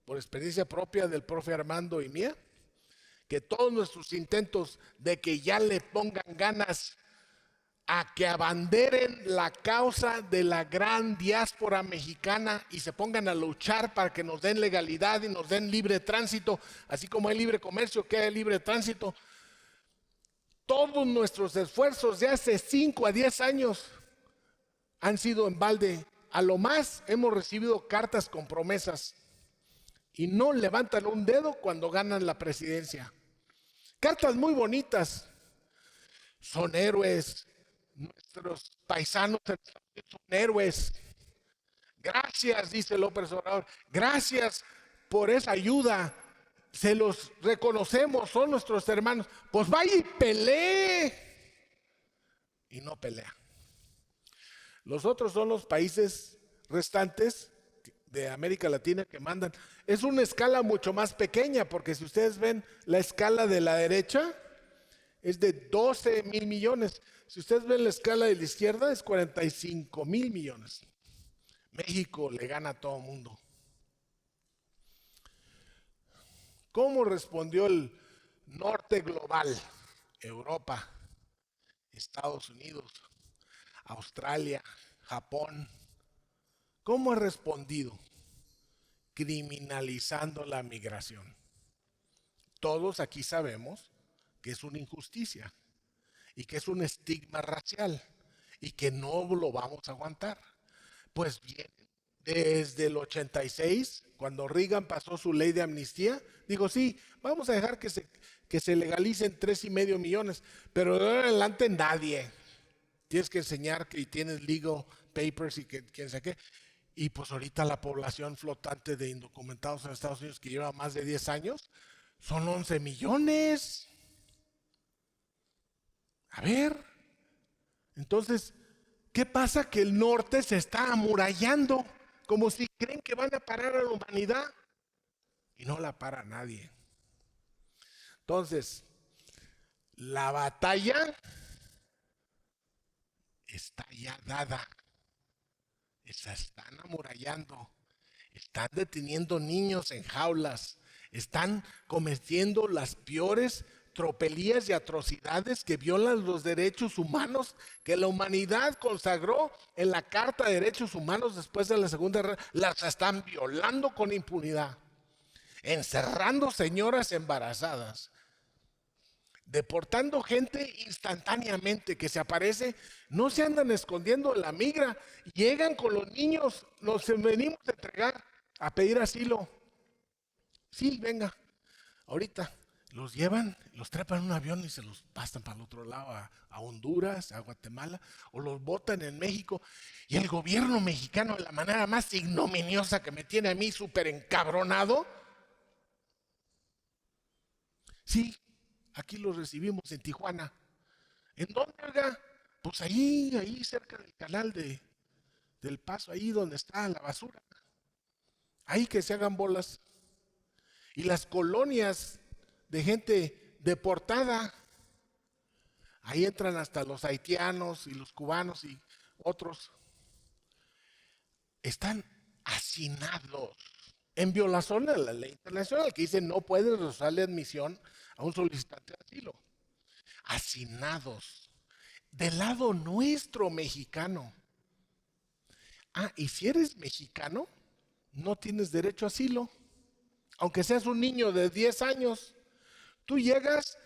por experiencia propia del profe Armando y mía, que todos nuestros intentos de que ya le pongan ganas a que abanderen la causa de la gran diáspora mexicana y se pongan a luchar para que nos den legalidad y nos den libre tránsito, así como hay libre comercio, que hay libre tránsito. Todos nuestros esfuerzos de hace 5 a 10 años han sido en balde. A lo más hemos recibido cartas con promesas y no levantan un dedo cuando ganan la presidencia. Cartas muy bonitas. Son héroes. Nuestros paisanos son héroes. Gracias, dice López Obrador. Gracias por esa ayuda. Se los reconocemos, son nuestros hermanos. Pues vaya y pelee. Y no pelea. Los otros son los países restantes de América Latina que mandan. Es una escala mucho más pequeña, porque si ustedes ven la escala de la derecha, es de 12,000 millones. Si ustedes ven la escala de la izquierda, es 45,000 millones. México le gana a todo el mundo. ¿Cómo respondió el norte global? Europa, Estados Unidos, Australia, Japón. ¿Cómo ha respondido? Criminalizando la migración. Todos aquí sabemos que es una injusticia y que es un estigma racial y que no lo vamos a aguantar. Pues bien, desde el 86, cuando Reagan pasó su ley de amnistía, digo, sí, vamos a dejar que se legalicen 3,5 millones, pero de ahora en adelante nadie. Tienes que enseñar que tienes legal papers y que quién sabe qué. Y pues ahorita la población flotante de indocumentados en Estados Unidos que lleva más de 10 años son 11 millones. A ver, entonces, ¿qué pasa? Que el norte se está amurallando, como si creen que van a parar a la humanidad y no la para nadie. Entonces, la batalla está ya dada. Se están amurallando, están deteniendo niños en jaulas, están cometiendo las peores tropelías y atrocidades que violan los derechos humanos que la humanidad consagró en la Carta de Derechos Humanos después de la Segunda Guerra. Las están violando con impunidad, encerrando señoras embarazadas, deportando gente instantáneamente que se aparece, no se andan escondiendo en la migra, llegan con los niños, los venimos a entregar, a pedir asilo. Sí, venga, ahorita los llevan, los trepan en un avión y se los pasan para el otro lado, a Honduras, a Guatemala, o los botan en México. Y el gobierno mexicano, de la manera más ignominiosa que me tiene a mí súper encabronado, sí, aquí los recibimos en Tijuana. ¿En dónde, oiga? Pues ahí cerca del canal del Paso, ahí donde está la basura. Ahí que se hagan bolas. Y las colonias de gente deportada, ahí entran hasta los haitianos y los cubanos y otros, están hacinados en violación de la ley internacional que dice no puedes rehusarle admisión a un solicitante de asilo. Hacinados del lado nuestro mexicano. Y si eres mexicano, no tienes derecho a asilo, aunque seas un niño de 10 años. Tú llegas,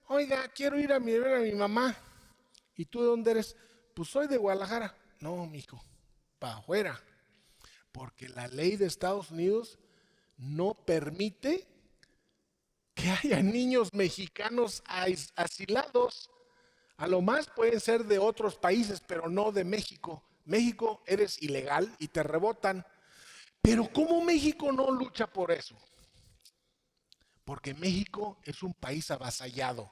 oiga, quiero ir a ver a mi mamá. ¿Y tú de dónde eres? Pues soy de Guadalajara. No, mijo, para afuera. Porque la ley de Estados Unidos no permite que haya niños mexicanos asilados. A lo más pueden ser de otros países, pero no de México. México eres ilegal y te rebotan. Pero ¿cómo México no lucha por eso? Porque México es un país avasallado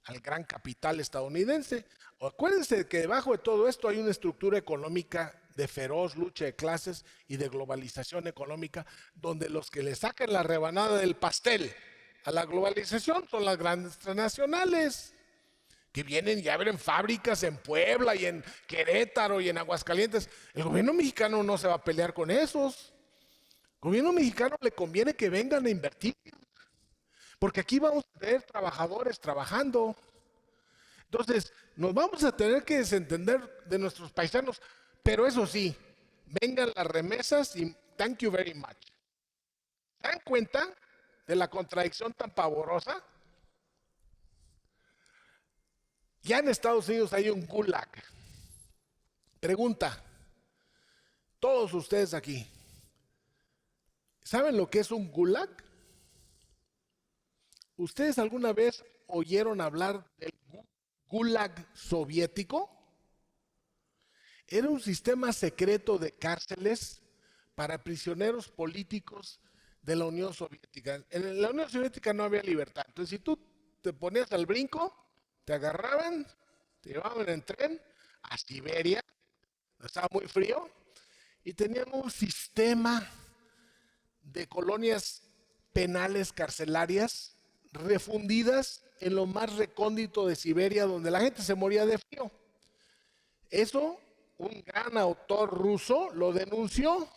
al gran capital estadounidense. Acuérdense que debajo de todo esto hay una estructura económica de feroz lucha de clases y de globalización económica, donde los que le sacan la rebanada del pastel a la globalización son las grandes transnacionales, que vienen y abren fábricas en Puebla y en Querétaro y en Aguascalientes. El gobierno mexicano no se va a pelear con esos. Al gobierno mexicano le conviene que vengan a invertir, porque aquí vamos a tener trabajadores trabajando. Entonces, nos vamos a tener que desentender de nuestros paisanos, pero eso sí, vengan las remesas y thank you very much. ¿Se dan cuenta de la contradicción tan pavorosa? Ya en Estados Unidos hay un gulag. Pregunta, todos ustedes aquí, ¿saben lo que es un gulag? ¿Ustedes alguna vez oyeron hablar del gulag soviético? Era un sistema secreto de cárceles para prisioneros políticos de la Unión Soviética. En la Unión Soviética no había libertad. Entonces, si tú te ponías al brinco, te agarraban, te llevaban en tren a Siberia, estaba muy frío, y tenían un sistema de colonias penales carcelarias refundidas en lo más recóndito de Siberia, donde la gente se moría de frío. Eso, un gran autor ruso lo denunció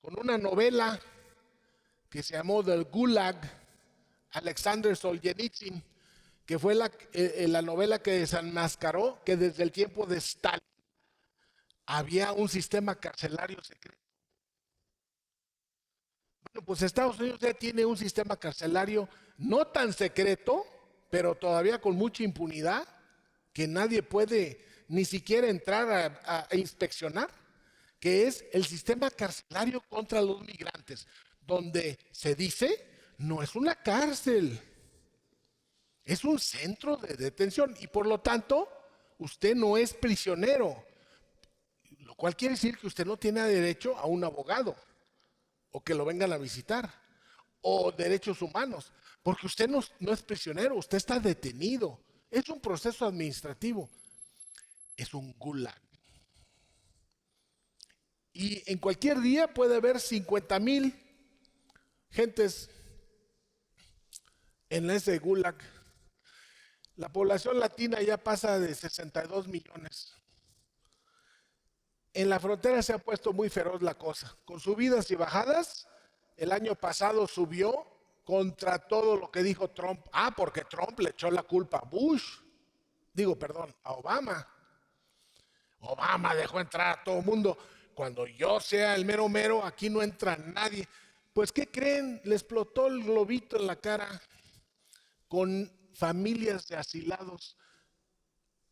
con una novela que se llamó The Gulag, Alexander Solzhenitsyn, que fue la novela que desenmascaró que desde el tiempo de Stalin había un sistema carcelario secreto. Bueno, pues Estados Unidos ya tiene un sistema carcelario no tan secreto, pero todavía con mucha impunidad, que nadie puede ni siquiera entrar a inspeccionar, que es el sistema carcelario contra los migrantes, donde se dice no es una cárcel, es un centro de detención y por lo tanto usted no es prisionero, lo cual quiere decir que usted no tiene derecho a un abogado o que lo vengan a visitar o derechos humanos, porque usted no es prisionero, usted está detenido. Es un proceso administrativo, es un gulag. Y en cualquier día puede haber 50,000 gentes en ese gulag. La población latina ya pasa de 62 millones. En la frontera se ha puesto muy feroz la cosa, con subidas y bajadas. El año pasado subió contra todo lo que dijo Trump. Porque Trump le echó la culpa a a Obama. Obama dejó entrar a todo el mundo. Cuando yo sea el mero mero, aquí no entra nadie. Pues, ¿qué creen? Le explotó el globito en la cara con familias de asilados.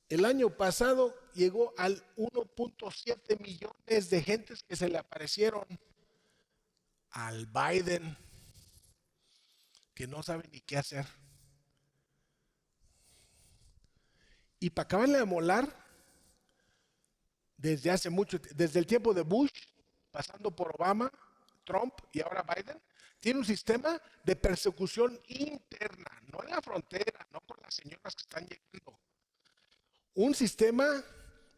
El año pasado llegó al 1.7 millones de gentes que se le aparecieron al Biden, que no sabe ni qué hacer. Y para acabarle de molar, desde el tiempo de Bush, pasando por Obama, Trump y ahora Biden, tiene un sistema de persecución interna, no en la frontera, no con las señoras que están llegando. Un sistema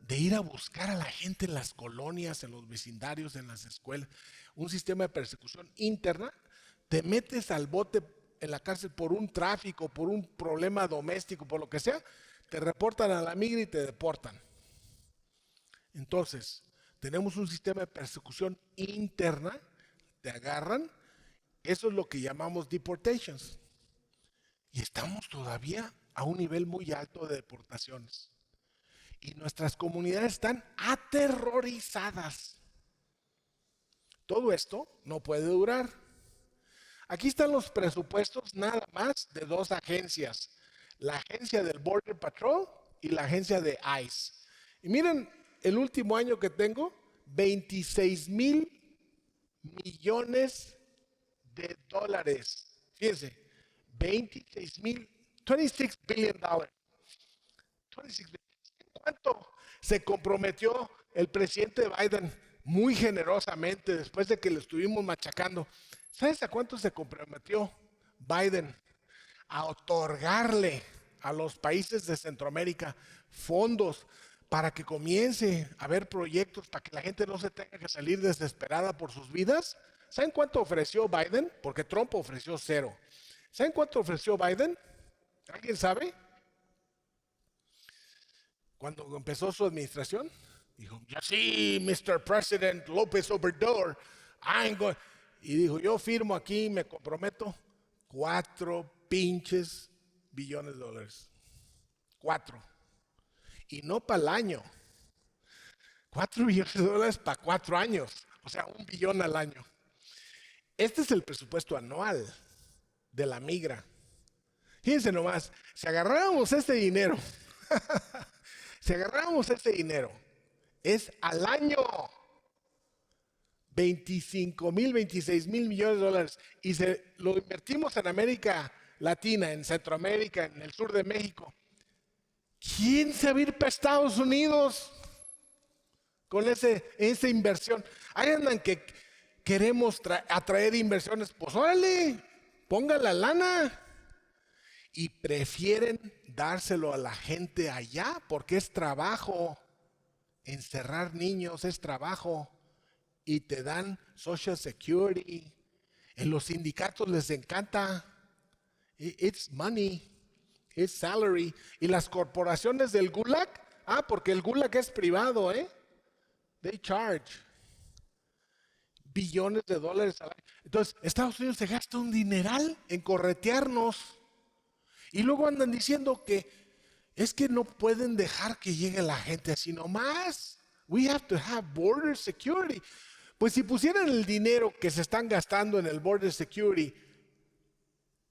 de ir a buscar a la gente en las colonias, en los vecindarios, en las escuelas. Un sistema de persecución interna. Te metes al bote en la cárcel por un tráfico, por un problema doméstico, por lo que sea, te reportan a la migra y te deportan. Entonces, tenemos un sistema de persecución interna, te agarran, eso es lo que llamamos deportations. Y estamos todavía a un nivel muy alto de deportaciones. Y nuestras comunidades están aterrorizadas. Todo esto no puede durar. Aquí están los presupuestos nada más de dos agencias. La agencia del Border Patrol y la agencia de ICE. Y miren, el último año que tengo, 26 mil millones de dólares. Fíjense, 26 billion dollars. 26 billion. ¿Cuánto se comprometió el presidente Biden muy generosamente después de que le estuvimos machacando? ¿Sabes a cuánto se comprometió Biden a otorgarle a los países de Centroamérica fondos para que comience a haber proyectos para que la gente no se tenga que salir desesperada por sus vidas? ¿Saben cuánto ofreció Biden? Porque Trump ofreció 0. ¿Saben cuánto ofreció Biden? ¿Alguien sabe? Cuando empezó su administración, dijo, ya sí, Mr. President López Obrador, y dijo, yo firmo aquí, me comprometo, 4 pinches billones de dólares. 4. Y no para el año. 4 billones de dólares para 4 años. O sea, 1 billón al año. Este es el presupuesto anual de la migra. Fíjense nomás, si agarráramos este dinero, es al año 25 mil, 26 mil millones de dólares y lo invertimos en América Latina, en Centroamérica, en el sur de México. ¿Quién se va a ir para Estados Unidos con esa inversión? Ahí andan que queremos atraer inversiones, pues órale, ponga la lana. Y prefieren dárselo a la gente allá porque es trabajo. Encerrar niños es trabajo. Y te dan Social Security. En los sindicatos les encanta. It's money. It's salary. Y las corporaciones del Gulag. Porque el Gulag es privado, They charge billones de dólares al año. Entonces, Estados Unidos se gasta un dineral en corretearnos. Y luego andan diciendo que es que no pueden dejar que llegue la gente así nomás. We have to have border security. Pues si pusieran el dinero que se están gastando en el border security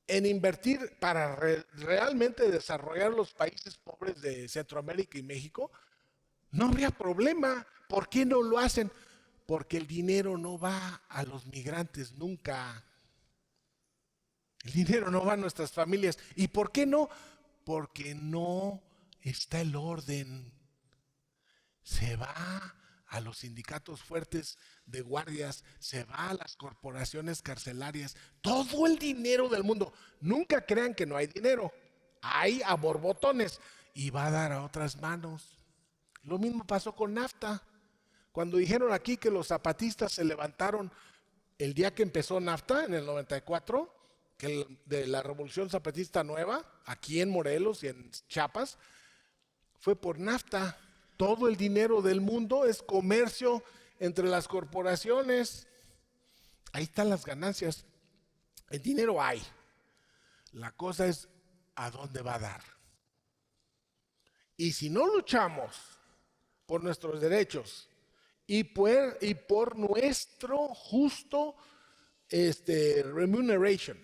en invertir para realmente desarrollar los países pobres de Centroamérica y México, no habría problema. ¿Por qué no lo hacen? Porque el dinero no va a los migrantes nunca. El dinero no va a nuestras familias. ¿Y por qué no? Porque no está el orden. Se va a los sindicatos fuertes de guardias, se va a las corporaciones carcelarias. Todo el dinero del mundo. Nunca crean que no hay dinero. Hay a borbotones y va a dar a otras manos. Lo mismo pasó con NAFTA. Cuando dijeron aquí que los zapatistas se levantaron el día que empezó NAFTA, en el 94, de la Revolución Zapatista Nueva, aquí en Morelos y en Chiapas, fue por NAFTA. Todo el dinero del mundo es comercio entre las corporaciones. Ahí están las ganancias. El dinero hay. La cosa es a dónde va a dar. Y si no luchamos por nuestros derechos y por nuestro justo remuneration,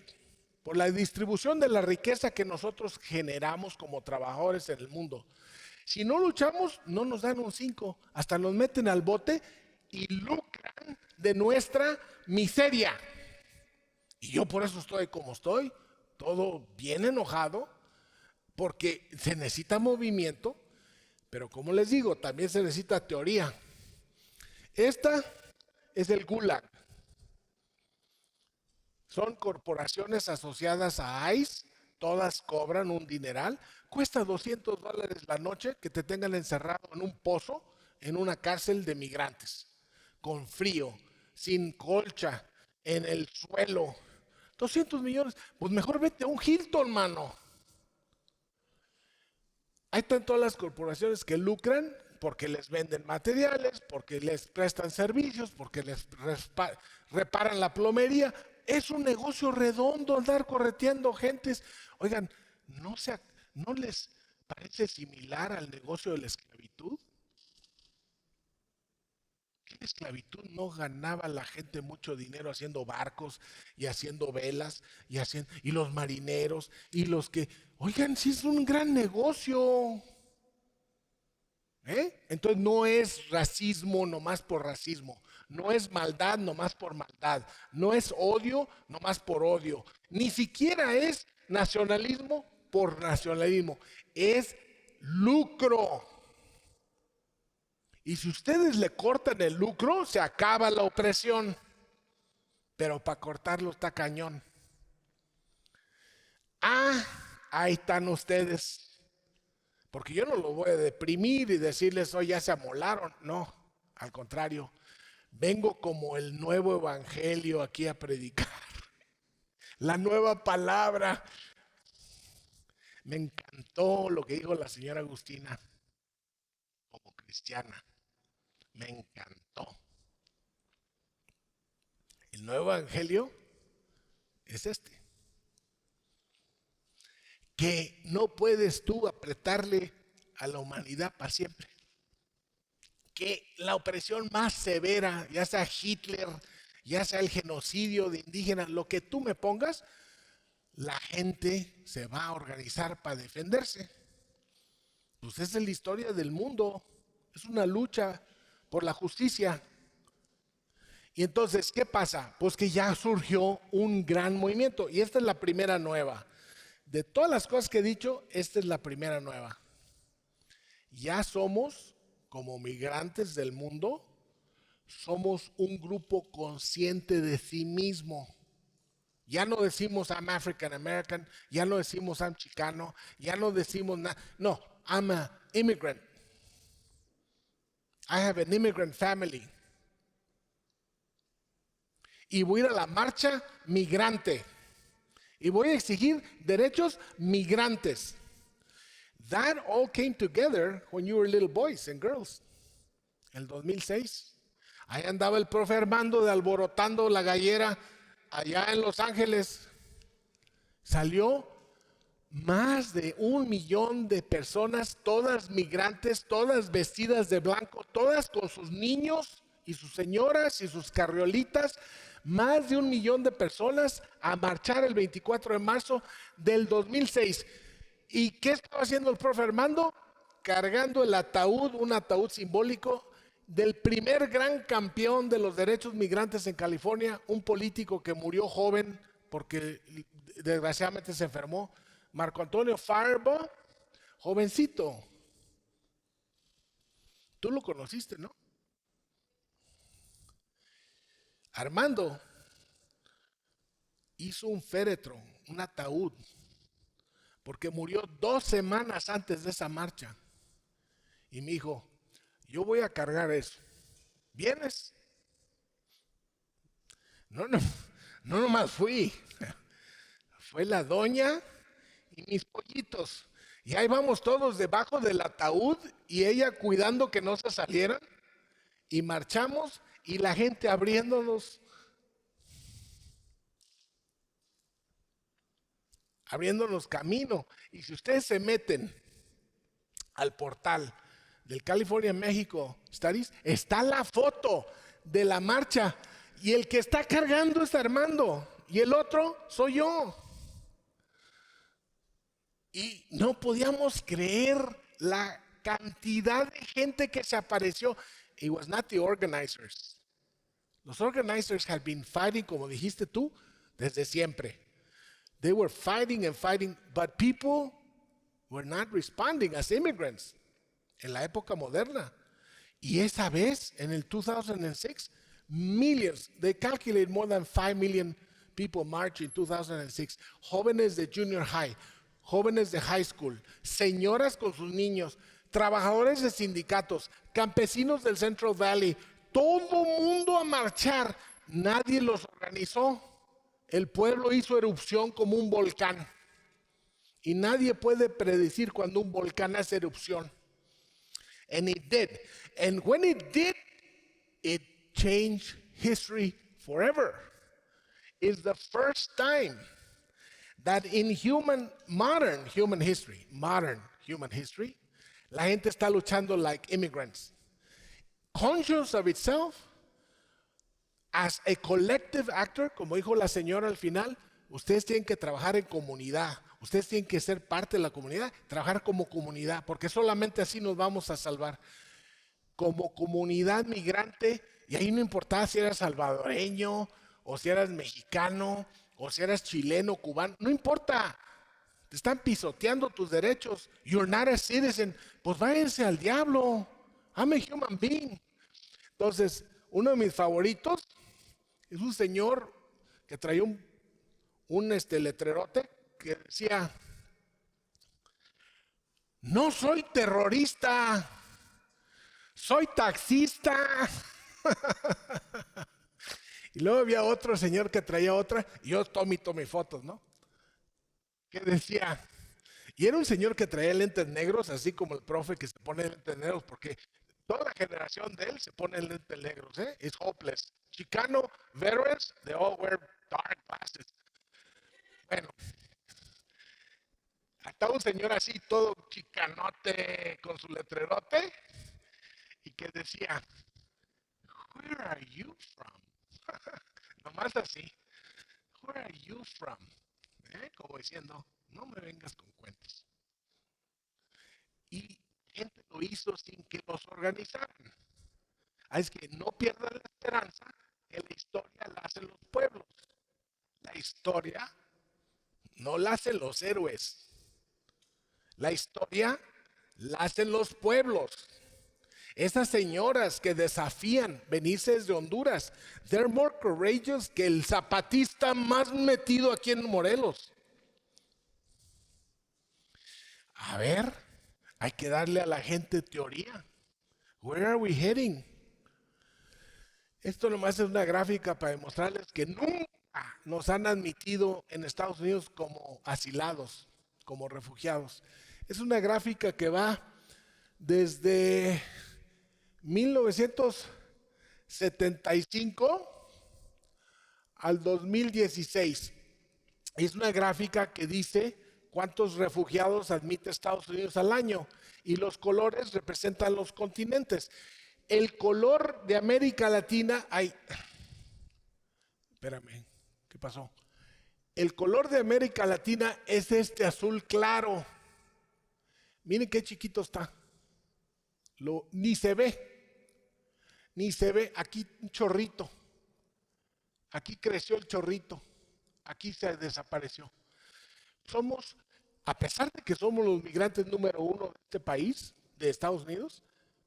por la distribución de la riqueza que nosotros generamos como trabajadores en el mundo. Si no luchamos, no nos dan un 5, hasta nos meten al bote y lucran de nuestra miseria. Y yo por eso estoy como estoy, todo bien enojado, porque se necesita movimiento, pero como les digo, también se necesita teoría. Esta es el Gulag. Son corporaciones asociadas a ICE, todas cobran un dineral. Cuesta $200 la noche que te tengan encerrado en un pozo, en una cárcel de migrantes, con frío, sin colcha, en el suelo. 200 millones, pues mejor vete a un Hilton, mano. Ahí están todas las corporaciones que lucran porque les venden materiales, porque les prestan servicios, porque les reparan la plomería. Es un negocio redondo andar correteando gentes. Oigan, ¿no les parece similar al negocio de la esclavitud? En la esclavitud no ganaba la gente mucho dinero haciendo barcos y haciendo velas y los marineros y los que, oigan, sí es un gran negocio. Entonces no es racismo nomás por racismo, no es maldad nomás por maldad, no es odio nomás por odio, ni siquiera es nacionalismo por nacionalismo, es lucro. Y si ustedes le cortan el lucro, se acaba la opresión, pero para cortarlo está cañón. Ahí están ustedes. Porque yo no los voy a deprimir y decirles, hoy ya se amolaron. No, al contrario, vengo como el nuevo evangelio aquí a predicar. La nueva palabra. Me encantó lo que dijo la señora Agustina como cristiana. Me encantó. El nuevo evangelio es este. Que no puedes tú apretarle a la humanidad para siempre. Que la opresión más severa, ya sea Hitler, ya sea el genocidio de indígenas, lo que tú me pongas, la gente se va a organizar para defenderse. Pues esa es la historia del mundo. Es una lucha por la justicia. Y entonces, ¿qué pasa? Pues que ya surgió un gran movimiento. Y esta es la primera nueva. De todas las cosas que he dicho, esta es la primera nueva. Ya somos, como migrantes del mundo, somos un grupo consciente de sí mismo. Ya no decimos I'm African American, ya no decimos I'm Chicano, ya no decimos nada. No, I'm an immigrant. I have an immigrant family. Y voy a ir a la marcha migrante. Y voy a exigir derechos migrantes. That all came together when you were little boys and girls. En el 2006. Ahí andaba el profe Armando de alborotando la gallera allá en Los Ángeles. Salió más de 1 millón de personas, todas migrantes, todas vestidas de blanco, todas con sus niños y sus señoras y sus carriolitas. Más de 1 millón de personas a marchar el 24 de marzo del 2006. ¿Y qué estaba haciendo el profe Armando? Cargando el ataúd, un ataúd simbólico del primer gran campeón de los derechos migrantes en California, un político que murió joven porque desgraciadamente se enfermó, Marco Antonio Firebaugh, jovencito. Tú lo conociste, ¿no? Armando hizo un féretro, un ataúd, porque murió 2 semanas antes de esa marcha. Y me dijo, yo voy a cargar eso. ¿Vienes? No nomás fui. Fue la doña y mis pollitos. Y ahí vamos todos debajo del ataúd y ella cuidando que no se salieran. Y marchamos y la gente abriéndonos camino. Y si ustedes se meten al portal del California México Studies, está la foto de la marcha y el que está cargando es Armando y el otro soy yo. Y no podíamos creer la cantidad de gente que se apareció. It was not the organizers. Los organizers had been fighting, como dijiste tú, desde siempre. They were fighting and fighting, but people were not responding as immigrants en la época moderna. Y esa vez, en el 2006, millions, they calculate more than 5 million people marched in 2006. Jóvenes de junior high, jóvenes de high school, señoras con sus niños, trabajadores de sindicatos, campesinos del Central Valley, todo mundo a marchar. Nadie los organizó. El pueblo hizo erupción como un volcán. Y nadie puede predecir cuando un volcán hace erupción. And it did. And when it did, it changed history forever. It's the first time that in modern human history, la gente está luchando like immigrants, conscious of itself, as a collective actor, como dijo la señora al final. Ustedes tienen que trabajar en comunidad, ustedes tienen que ser parte de la comunidad, trabajar como comunidad, porque solamente así nos vamos a salvar. Como comunidad migrante, y ahí no importaba si eras salvadoreño, o si eras mexicano, o si eras chileno, cubano, no importa. Te están pisoteando tus derechos. You're not a citizen. Pues váyanse al diablo. I'm a human being. Entonces, uno de mis favoritos es un señor que traía un letrerote que decía: no soy terrorista, soy taxista. Y luego había otro señor que traía otra, y yo tomé fotos, ¿no? Que decía, y era un señor que traía lentes negros, así como el profe que se pone lentes negros, porque toda la generación de él se pone lentes negros, ¿eh? It's hopeless. Chicano veterans, they all wear dark glasses. Bueno, hasta un señor así, todo chicanote, con su letrerote, y que decía, where are you from? Nomás así, where are you from? Como diciendo, no me vengas con cuentos. Y gente lo hizo sin que los organizaran. Es que no pierdan la esperanza, que la historia la hacen los pueblos. La historia no la hacen los héroes. La historia la hacen los pueblos. Esas señoras que desafían venirse desde Honduras, they're more courageous que el zapatista más metido aquí en Morelos. A ver, hay que darle a la gente teoría. Where are we heading? Esto nomás es una gráfica para demostrarles que nunca nos han admitido en Estados Unidos como asilados, como refugiados. Es una gráfica que va desde 1975 al 2016. Es una gráfica que dice cuántos refugiados admite Estados Unidos al año, y los colores representan los continentes. El color de América Latina, espérame, ¿qué pasó? El color de América Latina es este azul claro. Miren qué chiquito está. Ni se ve, aquí un chorrito, aquí creció el chorrito, aquí se desapareció. Somos, a pesar de que somos los migrantes número 1 de este país, de Estados Unidos,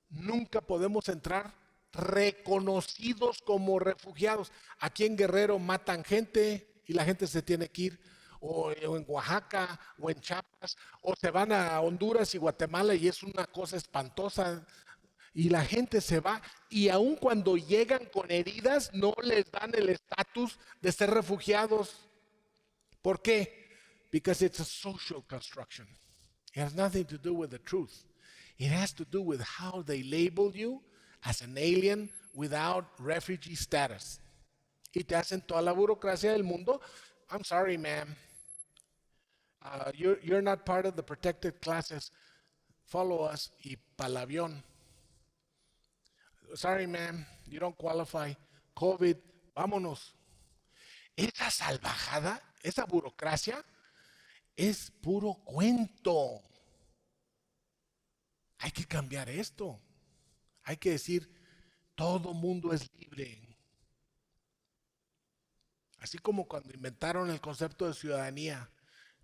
nunca podemos entrar reconocidos como refugiados. Aquí en Guerrero matan gente y la gente se tiene que ir, o en Oaxaca, o en Chiapas, o se van a Honduras y Guatemala y es una cosa espantosa. Y la gente se va, y aun cuando llegan con heridas, no les dan el estatus de ser refugiados. ¿Por qué? Because it's a social construction. It has nothing to do with the truth. It has to do with how they label you as an alien without refugee status. Y te hacen toda la burocracia del mundo. I'm sorry, ma'am. You're not part of the protected classes. Follow us y pa'l avión. Sorry, ma'am, you don't qualify. COVID, vámonos. Esa salvajada, esa burocracia, es puro cuento. Hay que cambiar esto. Hay que decir, todo mundo es libre. Así como cuando inventaron el concepto de ciudadanía.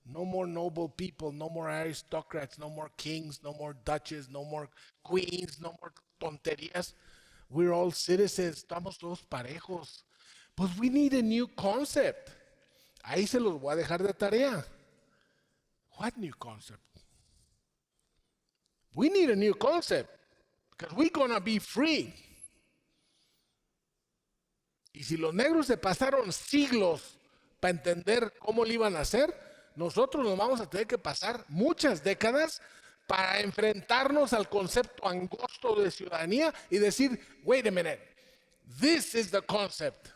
No more noble people, no more aristocrats, no more kings, no more duchess, no more queens, no more tonterías. We're all citizens, estamos todos parejos. Pues we need a new concept. Ahí se los voy a dejar de tarea. What new concept? We need a new concept because we're gonna be free. Y si los negros se pasaron siglos para entender cómo lo iban a hacer, nosotros nos vamos a tener que pasar muchas décadas para enfrentarnos al concepto angosto de ciudadanía y decir, wait a minute, this is the concept,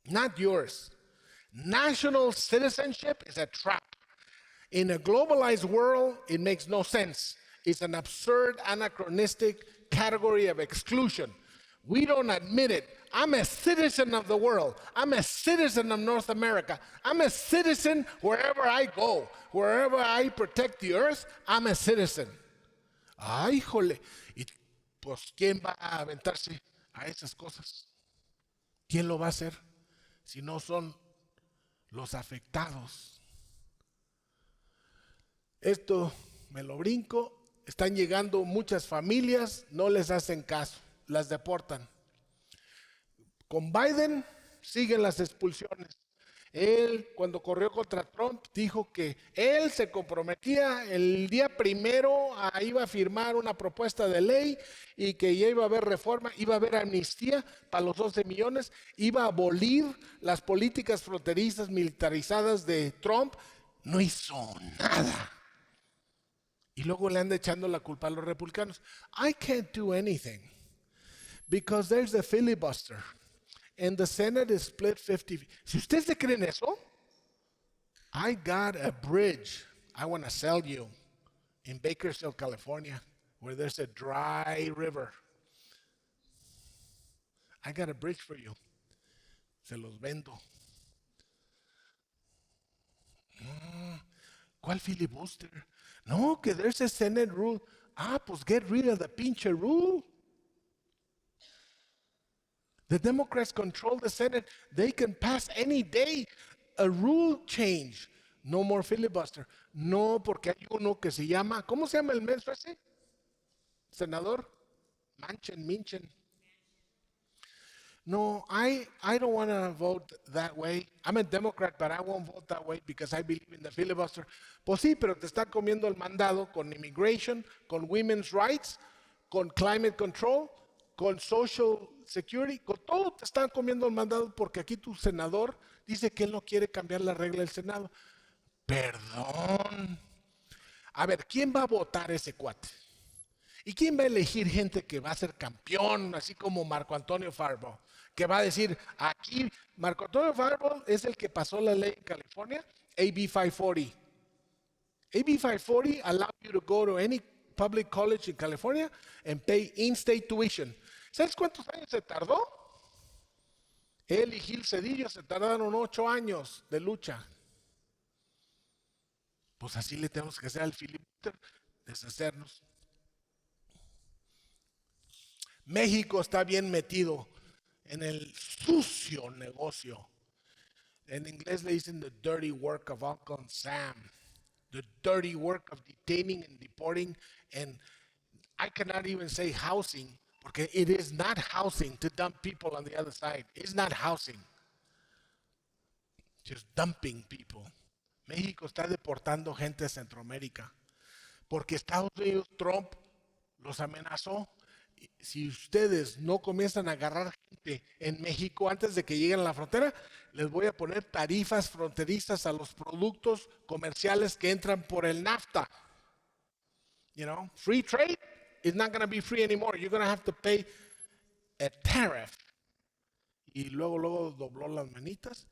not yours. National citizenship is a trap. In a globalized world, it makes no sense. It's an absurd, anachronistic category of exclusion. We don't admit it. I'm a citizen of the world. I'm a citizen of North America. I'm a citizen wherever I go. Wherever I protect the earth, I'm a citizen. Ay, híjole. Y pues, ¿quién va a aventarse a esas cosas? ¿Quién lo va a hacer? Si no son los afectados. Esto me lo brinco. Están llegando muchas familias, no les hacen caso, las deportan. Con Biden siguen las expulsiones. Él, cuando corrió contra Trump, dijo que él se comprometía el día primero iba a firmar una propuesta de ley y que ya iba a haber reforma, iba a haber amnistía para los 12 millones, iba a abolir las políticas fronterizas militarizadas de Trump. No hizo nada. Y luego le anda echando la culpa a los republicanos. I can't do anything because there's a filibuster and the Senate is split 50. Si ustedes se creen eso, I got a bridge I want to sell you in Bakersfield, California, where there's a dry river. I got a bridge for you. Se los vendo. ¿Cuál filibuster? No, que there's a Senate rule. Pues get rid of the pinche rule. The Democrats control the Senate. They can pass any day a rule change. No more filibuster. No, porque hay uno que se llama, ¿cómo se llama el menso ese? Senador Minchen. No, I don't want to vote that way. I'm a Democrat, but I won't vote that way because I believe in the filibuster. Pues sí, pero te está comiendo el mandado con immigration, con women's rights, con climate control, con social security, con todo te están comiendo el mandado porque aquí tu senador dice que él no quiere cambiar la regla del Senado. Perdón. A ver, ¿quién va a votar ese cuate? ¿Y quién va a elegir gente que va a ser campeón, así como Marco Antonio Farbo? Que va a decir, aquí Marco Antonio Farbo es el que pasó la ley en California, AB 540. AB 540 allows you to go to any public college in California and pay in-state tuition. ¿Sabes cuántos años se tardó? Él y Gil Cedillo se tardaron 8 años de lucha. Pues así le tenemos que hacer al filibuster, deshacernos. México está bien metido en el sucio negocio. En inglés le dicen the dirty work of Uncle Sam. The dirty work of detaining and deporting. And I cannot even say housing, porque it is not housing to dump people on the other side. It's not housing. Just dumping people. México está deportando gente a Centroamérica. Porque Estados Unidos, Trump, los amenazó. Si ustedes no comienzan a agarrar gente en México antes de que lleguen a la frontera, les voy a poner tarifas fronterizas a los productos comerciales que entran por el NAFTA. You know, free trade is not going to be free anymore. You're going to have to pay a tariff. Y luego dobló las manitas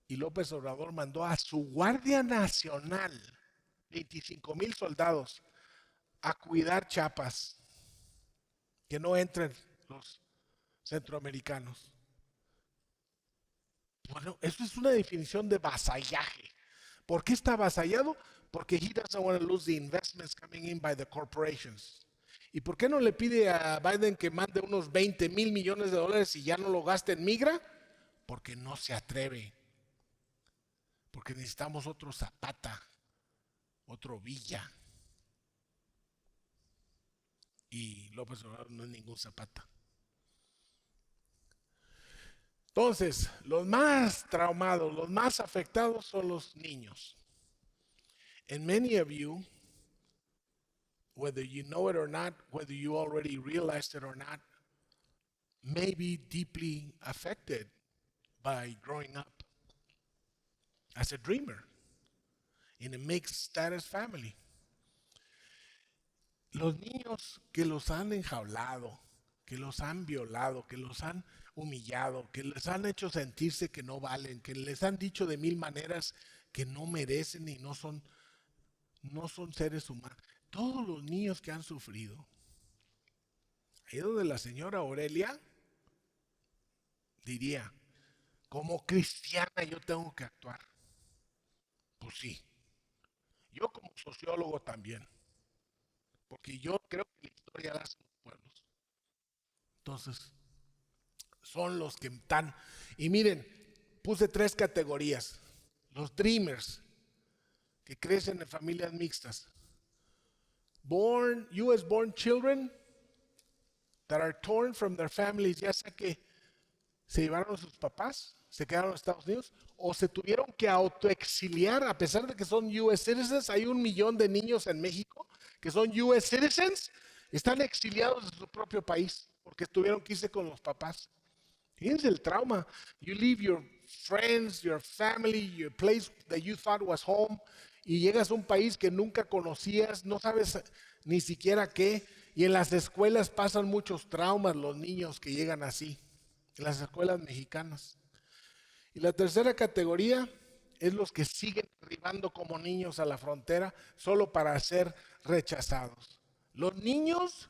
y López Obrador mandó a su Guardia Nacional, 25,000 soldados, a cuidar Chiapas. Que no entren los centroamericanos. Bueno, eso es una definición de vasallaje. ¿Por qué está avasallado? Porque he doesn't want to lose the investments coming in by the corporations. ¿Y por qué no le pide a Biden que mande unos 20,000 millones de dólares y ya no lo gaste en migra? Porque no se atreve. Porque necesitamos otro Zapata, otro Villa. Y López Obrador no es ningún Zapata. Entonces, los más traumados, los más afectados son los niños. And many of you, whether you know it or not, whether you already realized it or not, may be deeply affected by growing up as a dreamer in a mixed status family. los niños que los han enjaulado, que los han violado, que los han humillado, que les han hecho sentirse que no valen, que les han dicho de mil maneras que no merecen y no son seres humanos. Todos los niños que han sufrido. Ahí es donde la señora Aurelia diría, como cristiana yo tengo que actuar. Pues sí, yo como sociólogo también, porque yo creo que la historia la hacen los pueblos. Entonces, son los que están. Y miren, puse 3 categorías. Los dreamers, que crecen en familias mixtas. US born children that are torn from their families, ya sea que se llevaron a sus papás, se quedaron en Estados Unidos, o se tuvieron que autoexiliar, a pesar de que son US citizens. Hay 1 millón de niños en México que son US citizens, están exiliados de su propio país, porque tuvieron que irse con los papás. Fíjense el trauma. You leave your friends, your family, your place that you thought was home, y llegas a un país que nunca conocías, no sabes ni siquiera qué, y en las escuelas pasan muchos traumas los niños que llegan así, en las escuelas mexicanas. Y la tercera categoría es los que siguen arribando como niños a la frontera solo para ser rechazados. Los niños,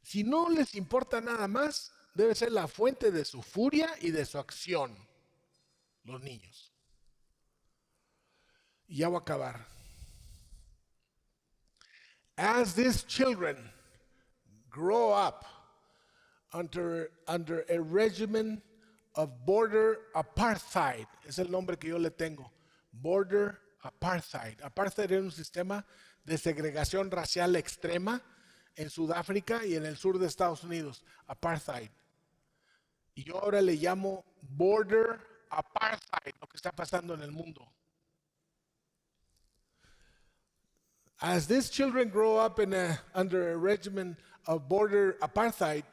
si no les importa nada más, debe ser la fuente de su furia y de su acción. Los niños. Y ya voy a acabar. As these children grow up under a regimen of border apartheid, es el nombre que yo le tengo, border apartheid. Apartheid era un sistema de segregación racial extrema en Sudáfrica y en el sur de Estados Unidos, apartheid. Y yo ahora le llamo border apartheid, lo que está pasando en el mundo. As these children grow up under a regimen of border apartheid,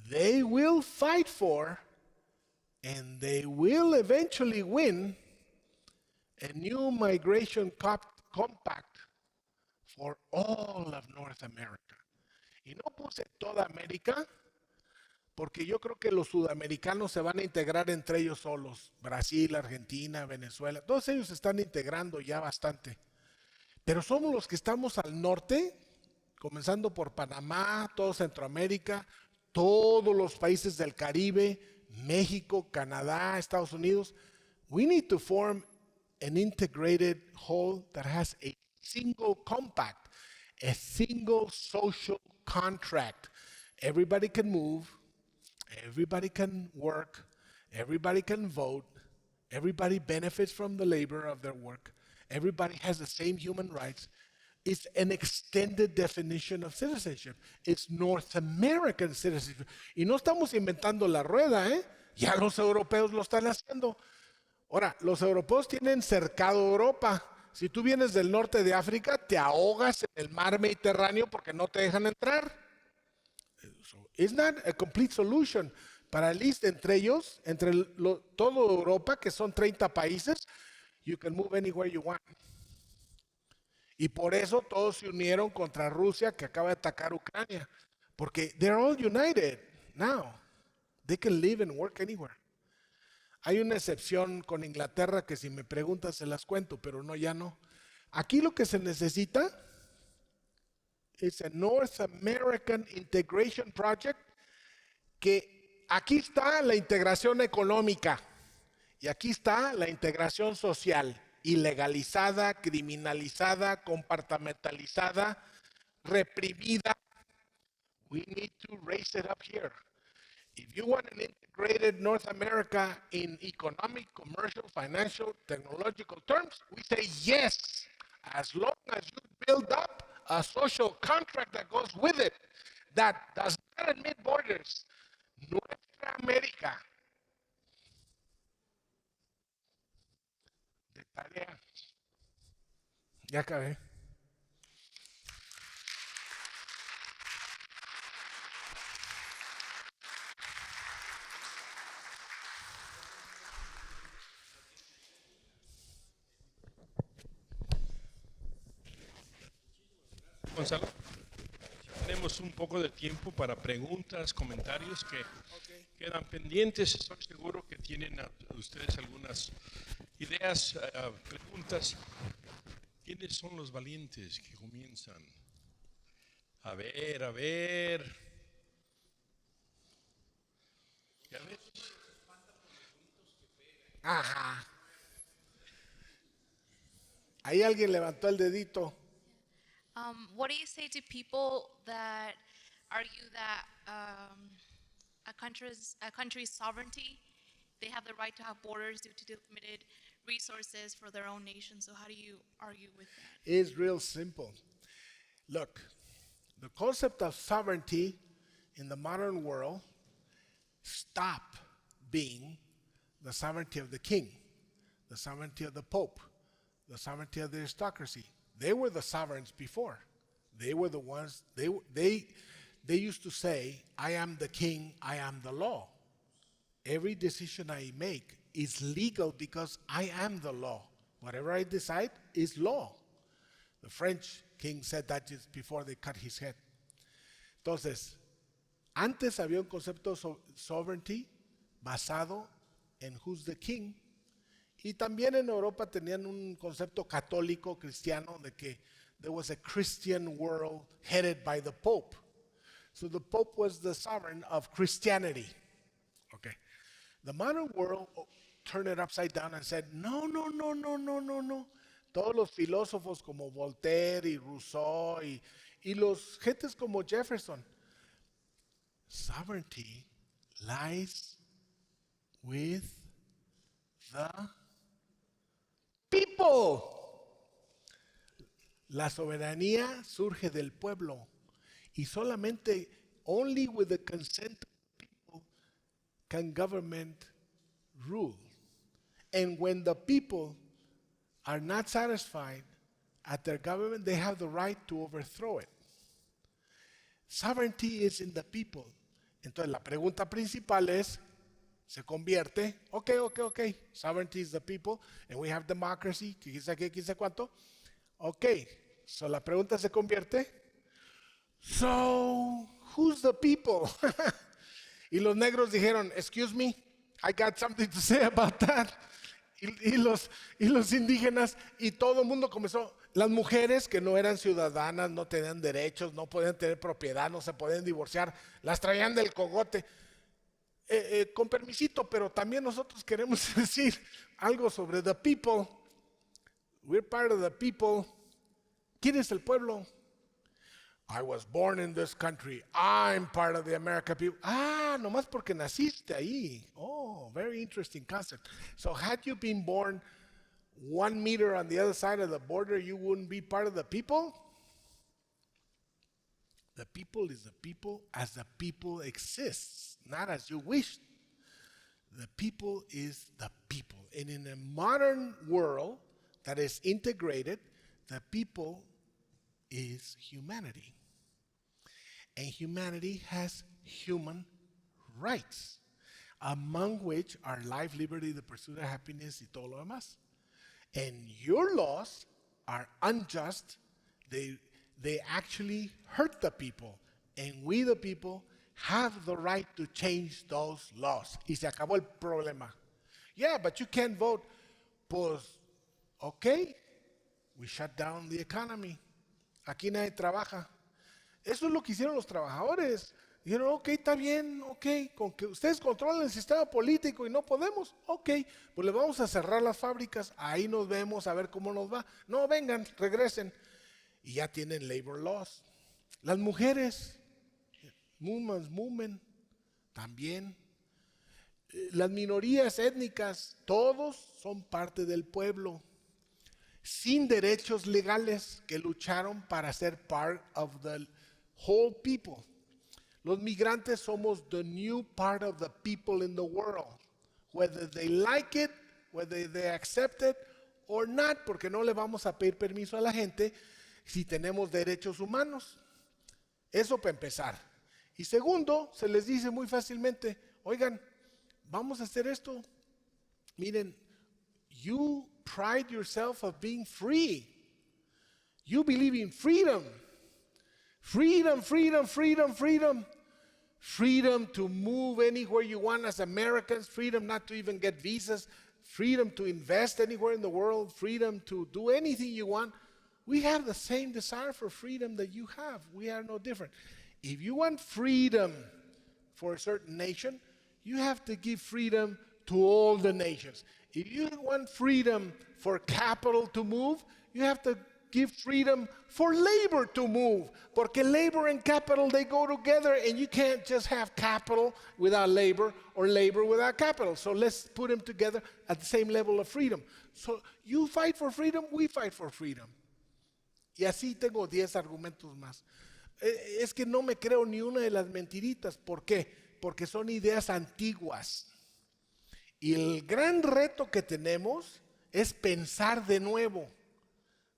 they will fight for and they will eventually win a new migration compact for all of North America. Y no puse toda América, porque yo creo que los sudamericanos se van a integrar entre ellos solos. Brasil, Argentina, Venezuela, todos ellos se están integrando ya bastante. Pero somos los que estamos al norte, comenzando por Panamá, todo Centroamérica, todos los países del Caribe, México, Canadá, Estados Unidos. We need to form an integrated whole that has a single compact, a single social contract. Everybody can move, everybody can work, everybody can vote, everybody benefits from the labor of their work. Everybody has the same human rights. It's an extended definition of citizenship. It's North American citizenship. Y no estamos inventando la rueda, ¿eh? Ya los europeos lo están haciendo. Ahora, los europeos tienen cercado Europa. Si tú vienes del norte de África, te ahogas en el mar Mediterráneo porque no te dejan entrar. So, it's not a complete solution. Para el East, entre ellos, toda Europa, que son 30 países, you can move anywhere you want. Y por eso todos se unieron contra Rusia, que acaba de atacar Ucrania. Porque they're all united now. They can live and work anywhere. Hay una excepción con Inglaterra que si me preguntas se las cuento, pero no, ya no. Aquí lo que se necesita es a North American Integration Project, que aquí está la integración económica y aquí está la integración social, ilegalizada, criminalizada, compartimentalizada, reprimida. We need to raise it up here. If you want an integrated North America in economic, commercial, financial, technological terms, we say yes, as long as you build up a social contract that goes with it, that does not admit borders. Nuestra América. De tarea. Ya acabé. Gonzalo. Tenemos un poco de tiempo para preguntas, comentarios que quedan pendientes. Estoy seguro que tienen ustedes algunas ideas, preguntas. ¿Quiénes son los valientes que comienzan? A ver, a ver. ¿Ya ves? Ajá. Ahí alguien levantó el dedito. What do you say to people that argue that a country's sovereignty, they have the right to have borders due to limited resources for their own nation? So how do you argue with that? It's real simple. Look, the concept of sovereignty in the modern world stopped being the sovereignty of the king, the sovereignty of the pope, the sovereignty of the aristocracy. They were the sovereigns before. They were the ones, they used to say, I am the king, I am the law. Every decision I make is legal because I am the law. Whatever I decide is law. The French king said that just before they cut his head. Entonces, antes había un concepto de sovereignty basado en who's the king. Y también en Europa tenían un concepto católico cristiano de que there was a Christian world headed by the Pope. So the Pope was the sovereign of Christianity. Okay. The modern world turned it upside down and said, no. Todos los filósofos como Voltaire y Rousseau y los gentes como Jefferson. Sovereignty lies with the people. La soberanía surge del pueblo y solamente only with the consent of the people can government rule. And when the people are not satisfied at their government, they have the right to overthrow it. Sovereignty is in the people. Entonces la pregunta principal es, se convierte, okay, sovereignty is the people, and we have democracy, que quizá qué, quizá cuánto. Okay, so la pregunta se convierte, so who's the people? Y los negros dijeron, excuse me, I got something to say about that. Y los indígenas y todo el mundo comenzó. Las mujeres que no eran ciudadanas, no tenían derechos, no podían tener propiedad, no se podían divorciar, las traían del cogote. Con permisito, pero también nosotros queremos decir algo sobre the people. We're part of the people. ¿Quién es el pueblo? I was born in this country. I'm part of the American people. Nomás porque naciste ahí. Oh, very interesting concept. So had you been born 1 meter on the other side of the border, you wouldn't be part of the people? The people is the people as the people exists, not as you wish. The people is the people. And in a modern world that is integrated, the people is humanity. And humanity has human rights, among which are life, liberty, the pursuit of happiness, y todo lo demás. And your laws are unjust. They actually hurt the people. And we, the people, have the right to change those laws. Y se acabó el problema. Yeah, but you can't vote. Pues, okay, we shut down the economy. Aquí nadie trabaja. Eso es lo que hicieron los trabajadores. Dijeron, ok, está bien, ok, con que ustedes controlen el sistema político y no podemos, ok, pues le vamos a cerrar las fábricas, ahí nos vemos a ver cómo nos va. No, vengan, regresen. Y ya tienen labor laws. Las mujeres, movement, también. Las minorías étnicas, todos son parte del pueblo, sin derechos legales que lucharon para ser part of the whole people. Los migrantes somos the new part of the people in the world, whether they like it, whether they accept it or not, porque no le vamos a pedir permiso a la gente si tenemos derechos humanos. Eso para empezar. Y segundo, se les dice muy fácilmente, oigan, vamos a hacer esto. Miren, you pride yourself of being free. You believe in freedom. Freedom, freedom, freedom, freedom. Freedom to move anywhere you want as Americans, freedom not to even get visas, freedom to invest anywhere in the world, freedom to do anything you want. We have the same desire for freedom that you have. We are no different. If you want freedom for a certain nation, you have to give freedom to all the nations. If you want freedom for capital to move, you have to give freedom for labor to move. Porque labor and capital, they go together, and you can't just have capital without labor or labor without capital. So let's put them together at the same level of freedom. So you fight for freedom, we fight for freedom. Y así tengo 10 argumentos más. Es que no me creo ni una de las mentiritas. ¿Por qué? Porque son ideas antiguas. Y el gran reto que tenemos es pensar de nuevo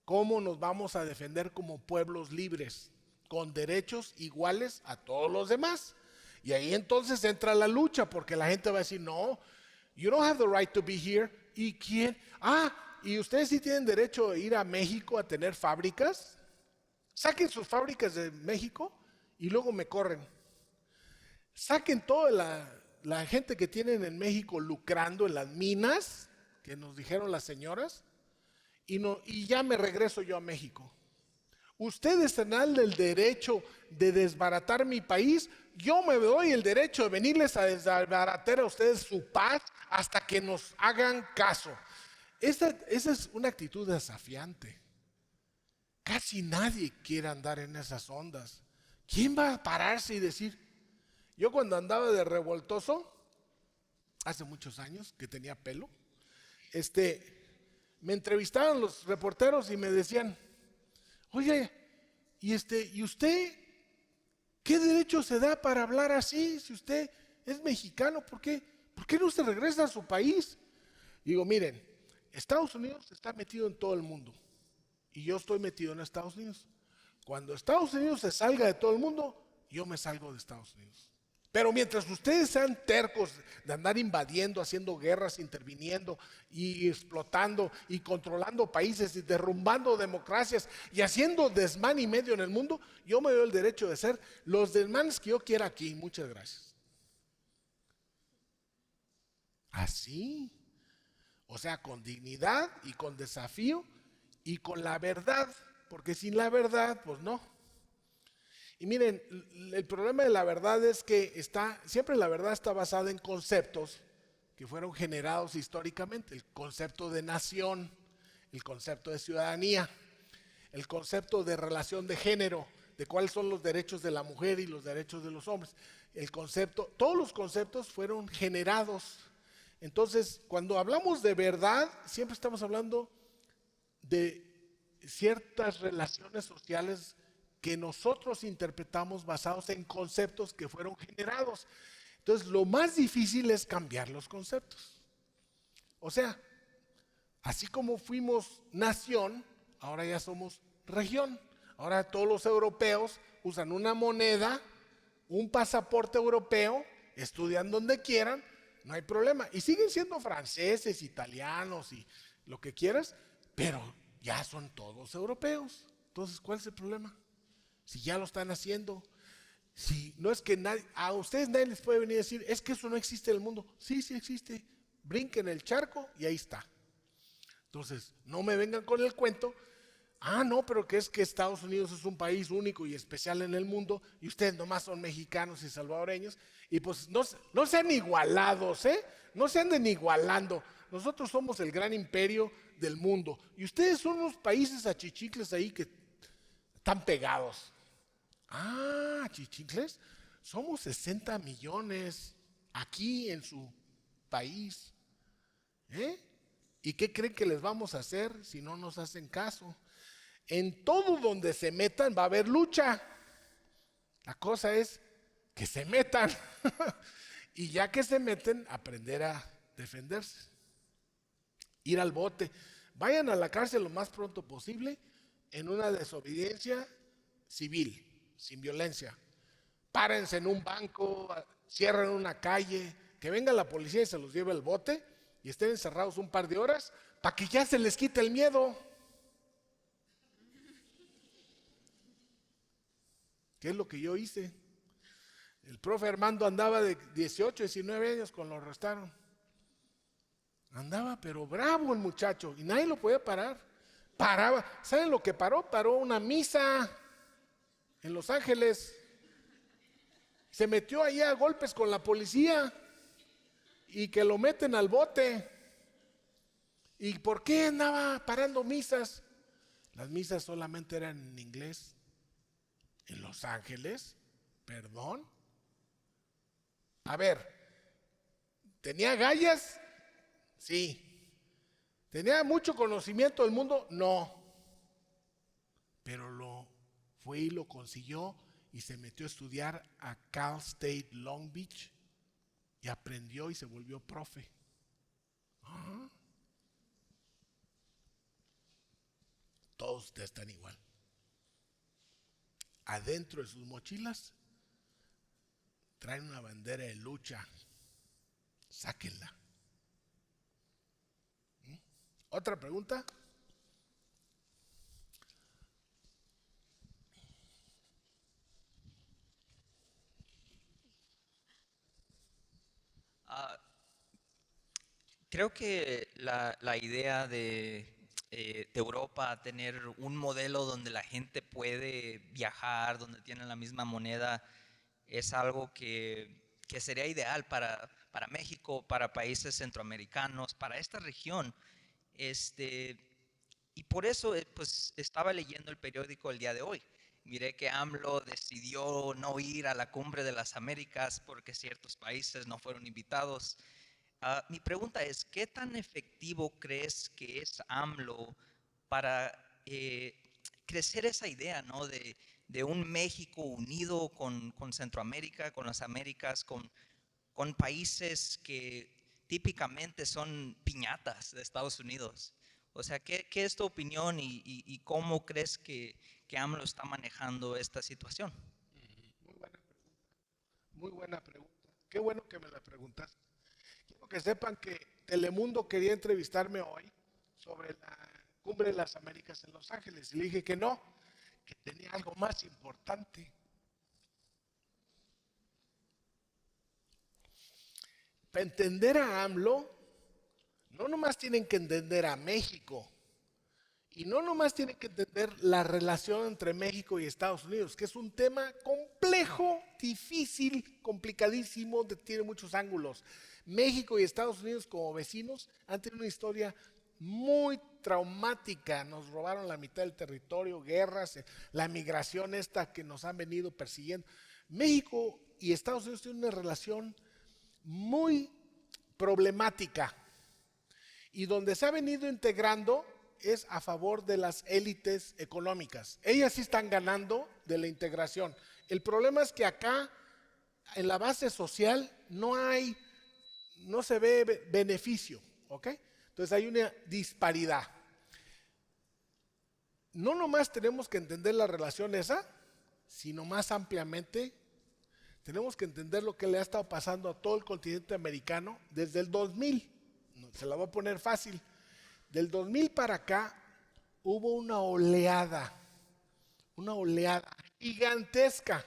cómo nos vamos a defender como pueblos libres, con derechos iguales a todos los demás. Y ahí entonces entra la lucha, porque la gente va a decir, no, you don't have the right to be here. ¿Y quién? ¿Y ustedes sí tienen derecho a ir a México a tener fábricas? Saquen sus fábricas de México y luego me corren. Saquen toda la gente que tienen en México lucrando en las minas, que nos dijeron las señoras, y ya me regreso yo a México. Ustedes tendrán el derecho de desbaratar mi país, yo me doy el derecho de venirles a desbaratar a ustedes su paz hasta que nos hagan caso. Esa es una actitud desafiante. Casi nadie quiere andar en esas ondas. ¿Quién va a pararse y decir? Yo cuando andaba de revoltoso, hace muchos años que tenía pelo, me entrevistaban los reporteros y me decían, oye, ¿y usted qué derecho se da para hablar así? Si usted es mexicano, ¿por qué no se regresa a su país? Digo, miren, Estados Unidos está metido en todo el mundo y yo estoy metido en Estados Unidos. Cuando Estados Unidos se salga de todo el mundo, yo me salgo de Estados Unidos. Pero mientras ustedes sean tercos de andar invadiendo, haciendo guerras, interviniendo y explotando y controlando países y derrumbando democracias y haciendo desmán y medio en el mundo, yo me doy el derecho de hacer los desmanes que yo quiera aquí. Muchas gracias. Así, o sea, con dignidad y con desafío y con la verdad, porque sin la verdad, pues no. Y miren, el problema de la verdad es que siempre la verdad está basada en conceptos que fueron generados históricamente. El concepto de nación, el concepto de ciudadanía, el concepto de relación de género, de cuáles son los derechos de la mujer y los derechos de los hombres. Todos los conceptos fueron generados. Entonces, cuando hablamos de verdad, siempre estamos hablando de ciertas relaciones sociales que nosotros interpretamos basados en conceptos que fueron generados. Entonces, lo más difícil es cambiar los conceptos. O sea, así como fuimos nación, ahora ya somos región. Ahora todos los europeos usan una moneda, un pasaporte europeo, estudian donde quieran, no hay problema. Y siguen siendo franceses, italianos y lo que quieras, pero ya son todos europeos. Entonces, ¿cuál es el problema? Si ya lo están haciendo, si no es que a ustedes nadie les puede venir a decir, es que eso no existe en el mundo. Sí, sí existe. Brinquen el charco y ahí está. Entonces, no me vengan con el cuento. No, pero que es que Estados Unidos es un país único y especial en el mundo y ustedes nomás son mexicanos y salvadoreños. Y pues no sean igualados, no se anden igualando. Nosotros somos el gran imperio del mundo y ustedes son unos países achichicles ahí que están pegados. Chichicles, somos 60 millones aquí en su país. ¿Y qué creen que les vamos a hacer si no nos hacen caso? En todo donde se metan va a haber lucha. La cosa es que se metan. Y ya que se meten, aprender a defenderse. Ir al bote. Vayan a la cárcel lo más pronto posible en una desobediencia civil, sin violencia. Párense en un banco, cierren una calle, que venga la policía y se los lleve al bote y estén encerrados un par de horas para que ya se les quite el miedo. ¿Qué es lo que yo hice? El profe Armando andaba de 18, 19 años cuando lo arrestaron. Andaba pero bravo el muchacho y nadie lo podía parar. Paraba. ¿Saben lo que paró? Paró una misa en Los Ángeles. Se metió allá a golpes con la policía y que lo meten al bote. ¿Y por qué andaba parando misas? Las misas solamente eran en inglés. En Los Ángeles, perdón. A ver, ¿tenía gallas? Sí. ¿Tenía mucho conocimiento del mundo? No. Pero lo fue y lo consiguió y se metió a estudiar a Cal State Long Beach y aprendió y se volvió profe. Ajá. Todos ustedes están igual. Adentro de sus mochilas traen una bandera de lucha. Sáquenla. ¿Otra pregunta? Creo que la idea de Europa tener un modelo donde la gente puede viajar, donde tienen la misma moneda, es algo que sería ideal para México, para países centroamericanos, para esta región. Y por eso pues estaba leyendo el periódico el día de hoy. Miré que AMLO decidió no ir a la Cumbre de las Américas porque ciertos países no fueron invitados. Mi pregunta es, ¿qué tan efectivo crees que es AMLO para crecer esa idea, ¿no? de un México unido con Centroamérica, con las Américas, con países que típicamente son piñatas de Estados Unidos? O sea, ¿qué es tu opinión y cómo crees que AMLO está manejando esta situación? Muy buena pregunta. Muy buena pregunta. Qué bueno que me la preguntaste. Quiero que sepan que Telemundo quería entrevistarme hoy sobre la Cumbre de las Américas en Los Ángeles. Y le dije que no, que tenía algo más importante. Para entender a AMLO, no nomás tienen que entender a México. Y no nomás tienen que entender la relación entre México y Estados Unidos, que es un tema complejo, difícil, complicadísimo, tiene muchos ángulos. México y Estados Unidos como vecinos han tenido una historia muy traumática. Nos robaron la mitad del territorio, guerras, la migración esta que nos han venido persiguiendo. México y Estados Unidos tienen una relación muy problemática y donde se ha venido integrando es a favor de las élites económicas. Ellas sí están ganando de la integración. El problema es que acá, en la base social, no se ve beneficio, ¿ok? Entonces hay una disparidad. No nomás tenemos que entender la relación esa, sino más ampliamente tenemos que entender lo que le ha estado pasando a todo el continente americano desde el 2000. Se la voy a poner fácil. Del 2000 para acá hubo una oleada gigantesca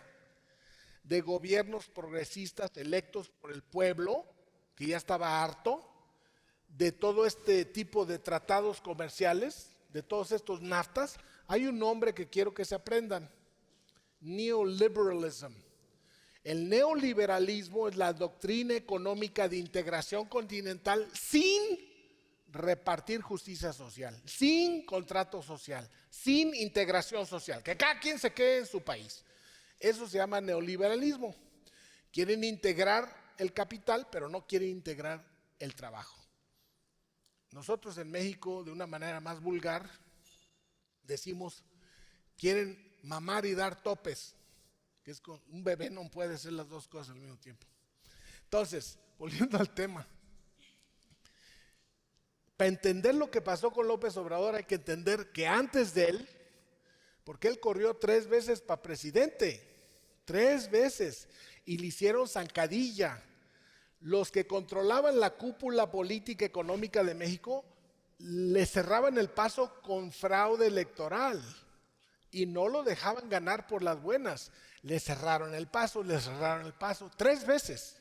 de gobiernos progresistas electos por el pueblo, que ya estaba harto de todo este tipo de tratados comerciales, de todos estos NAFTAs. Hay un nombre que quiero que se aprendan: neoliberalism. El neoliberalismo es la doctrina económica de integración continental sin repartir justicia social, sin contrato social, sin integración social, que cada quien se quede en su país. Eso se llama neoliberalismo. Quieren integrar el capital, pero no quieren integrar el trabajo. Nosotros en México, de una manera más vulgar, decimos, quieren mamar y dar topes, que es con un bebé no puede hacer las dos cosas al mismo tiempo. Entonces, volviendo al tema, para entender lo que pasó con López Obrador hay que entender que antes de él, porque él corrió 3 veces para presidente, 3 veces, y le hicieron zancadilla. Los que controlaban la cúpula política económica de México le cerraban el paso con fraude electoral y no lo dejaban ganar por las buenas. le cerraron el paso, 3 veces.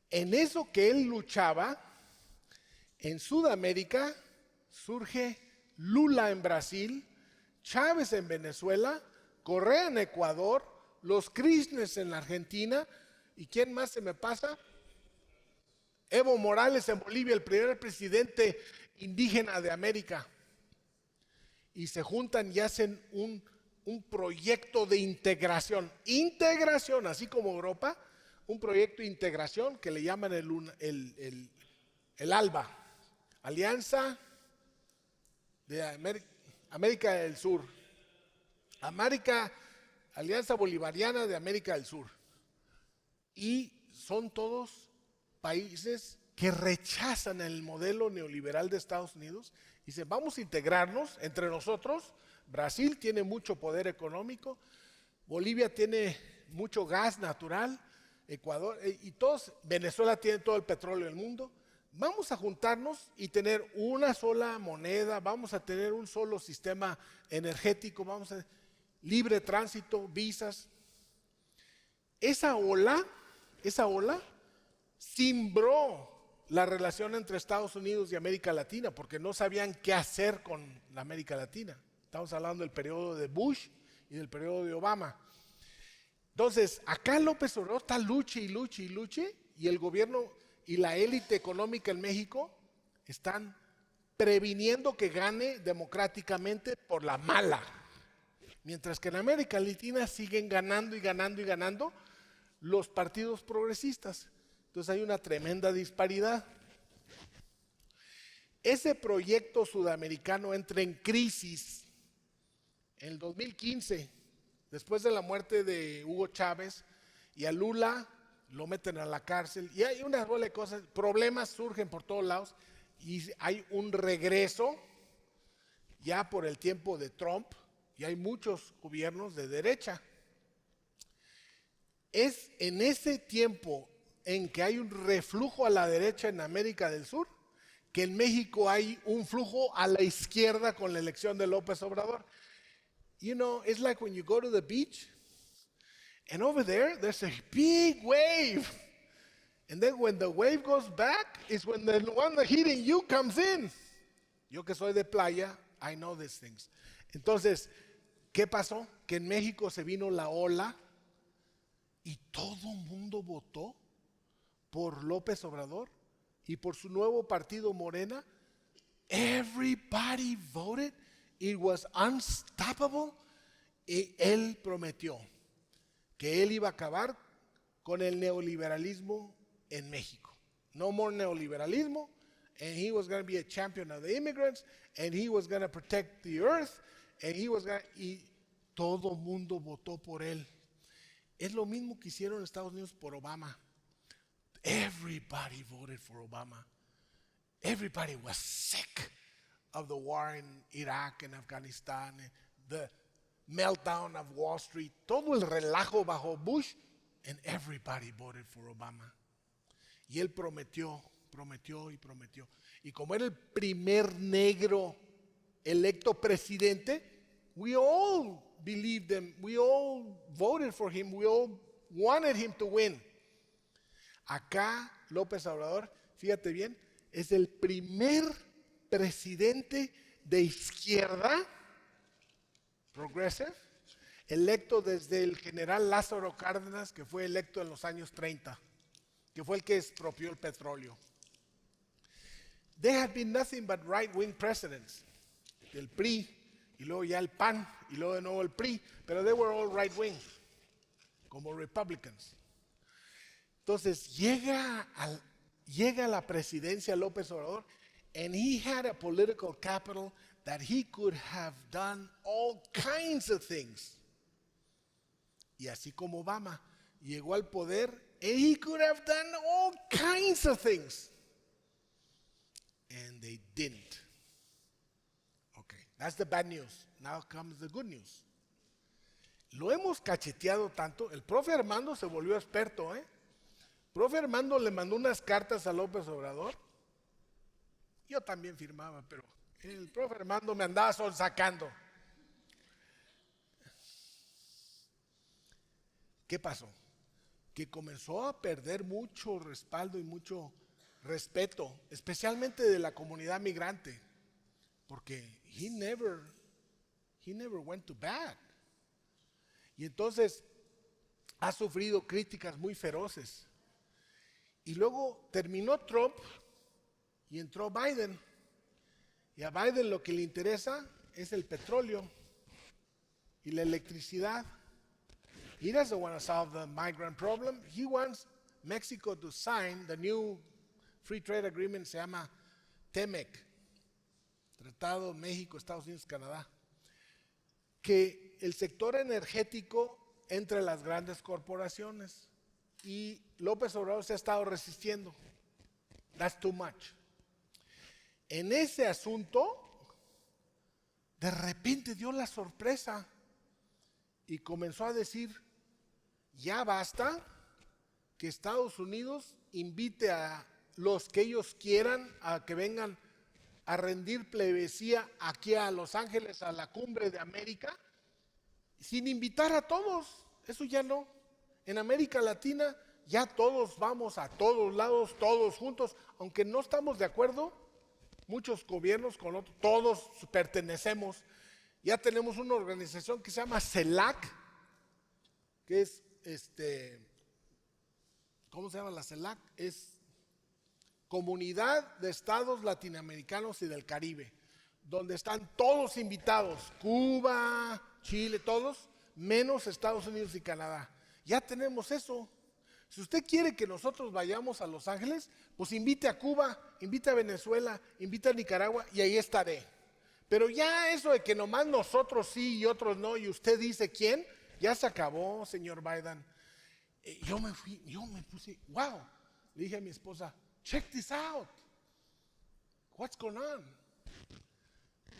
En eso que él luchaba, en Sudamérica surge Lula en Brasil, Chávez en Venezuela, Correa en Ecuador, los Kirchner en la Argentina, ¿y quién más se me pasa? Evo Morales en Bolivia, el primer presidente indígena de América. Y se juntan y hacen un proyecto de integración, así como Europa, un proyecto de integración que le llaman el ALBA, Alianza de América del Sur, Alianza Bolivariana de América del Sur. Y son todos países que rechazan el modelo neoliberal de Estados Unidos y dicen, vamos a integrarnos entre nosotros. Brasil tiene mucho poder económico, Bolivia tiene mucho gas natural, Ecuador y todos, Venezuela tiene todo el petróleo del mundo. Vamos a juntarnos y tener una sola moneda, vamos a tener un solo sistema energético, vamos a libre tránsito, visas. Esa ola cimbró la relación entre Estados Unidos y América Latina porque no sabían qué hacer con la América Latina. Estamos hablando del periodo de Bush y del periodo de Obama. Entonces, acá López Obrador está luche y el gobierno y la élite económica en México están previniendo que gane democráticamente por la mala. Mientras que en América Latina siguen ganando los partidos progresistas. Entonces hay una tremenda disparidad. Ese proyecto sudamericano entra en crisis en el 2015, después de la muerte de Hugo Chávez, y a Lula lo meten a la cárcel, y hay una bola de cosas, problemas surgen por todos lados, y hay un regreso ya por el tiempo de Trump, y hay muchos gobiernos de derecha. Es en ese tiempo en que hay un reflujo a la derecha en América del Sur, que en México hay un flujo a la izquierda con la elección de López Obrador. You know, it's like when you go to the beach, and over there's a big wave. And then when the wave goes back, is when the one that hitting you comes in. Yo que soy de playa, I know these things. Entonces, ¿qué pasó? Que en México se vino la ola y todo el mundo votó por López Obrador y por su nuevo partido Morena. Everybody voted. It was unstoppable. Y él prometió que él iba a acabar con el neoliberalismo en México. No more neoliberalismo. And he was going to be a champion of the immigrants. And he was going to protect the earth. And he was going to, y todo mundo votó por él. Es lo mismo que hicieron en Estados Unidos por Obama. Everybody voted for Obama. Everybody was sick of the war in Iraq and Afghanistan, the meltdown of Wall Street, todo el relajo bajo Bush, and everybody voted for Obama. Y él prometió. Y como era el primer negro electo presidente, we all believed him, we all voted for him, we all wanted him to win. Acá López Obrador, fíjate bien, es el primer presidente de izquierda, progressive, electo desde el general Lázaro Cárdenas, que fue electo en los años 30, que fue el que expropió el petróleo. There had been nothing but right-wing presidents, el PRI, y luego ya el PAN, y luego de nuevo el PRI, pero they were all right-wing, como Republicans. Entonces llega a la presidencia López Obrador, and he had a political capital that he could have done all kinds of things. Y así como Obama llegó al poder, and he could have done all kinds of things. And they didn't. Okay, that's the bad news. Now comes the good news. Lo hemos cacheteado tanto, el profe Armando se volvió experto, ¿eh? Profe Armando le mandó unas cartas a López Obrador. Yo también firmaba, pero el profe Armando me andaba sacando. ¿qué pasó? Que comenzó a perder mucho respaldo y mucho respeto, especialmente de la comunidad migrante, porque he never went to bat. Y entonces ha sufrido críticas muy feroces. Y luego terminó Trump y entró Biden. Y a Biden lo que le interesa es el petróleo y la electricidad. He doesn't want to solve the migrant problem. He wants Mexico to sign the new free trade agreement, se llama TEMEC, Tratado México, Estados Unidos, Canadá, que el sector energético entre las grandes corporaciones. Y López Obrador se ha estado resistiendo. That's too much. En ese asunto, de repente dio la sorpresa y comenzó a decir, ya basta que Estados Unidos invite a los que ellos quieran a que vengan a rendir plebesía aquí a Los Ángeles, a la cumbre de América, sin invitar a todos. Eso ya no. En América Latina ya todos vamos a todos lados, todos juntos, aunque no estamos de acuerdo, muchos gobiernos con otros, todos pertenecemos. Ya tenemos una organización que se llama CELAC, que es ¿cómo se llama la CELAC? Es Comunidad de Estados Latinoamericanos y del Caribe, donde están todos invitados, Cuba, Chile, todos, menos Estados Unidos y Canadá. Ya tenemos eso. Si usted quiere que nosotros vayamos a Los Ángeles, pues invite a Cuba, invite a Venezuela, invite a Nicaragua y ahí estaré. Pero ya eso de que nomás nosotros sí y otros no, y usted dice quién, ya se acabó, señor Biden. Yo me puse, wow, le dije a mi esposa, check this out. What's going on?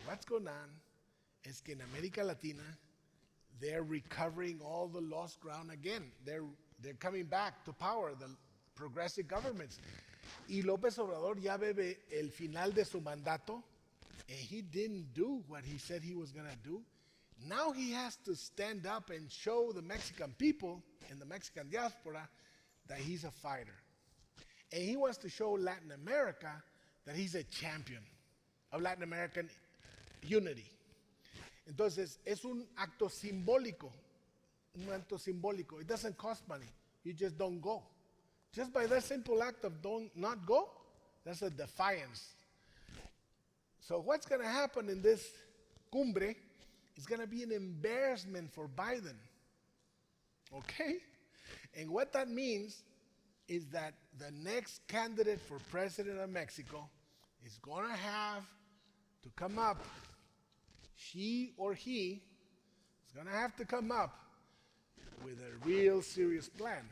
What's going on es que en América Latina, they're recovering all the lost ground again. They're coming back to power, the progressive governments. Y López Obrador ya ve el final de su mandato, and he didn't do what he said he was going to do. Now he has to stand up and show the Mexican people and the Mexican diaspora that he's a fighter. And he wants to show Latin America that he's a champion of Latin American unity. Entonces, es un acto simbólico. Un acto simbólico. It doesn't cost money. You just don't go. Just by that simple act of not go, that's a defiance. So what's going to happen in this cumbre is going to be an embarrassment for Biden. Okay? And what that means is that the next candidate for president of Mexico is going to have to come up, she or he is going to have to come up with a real serious plan,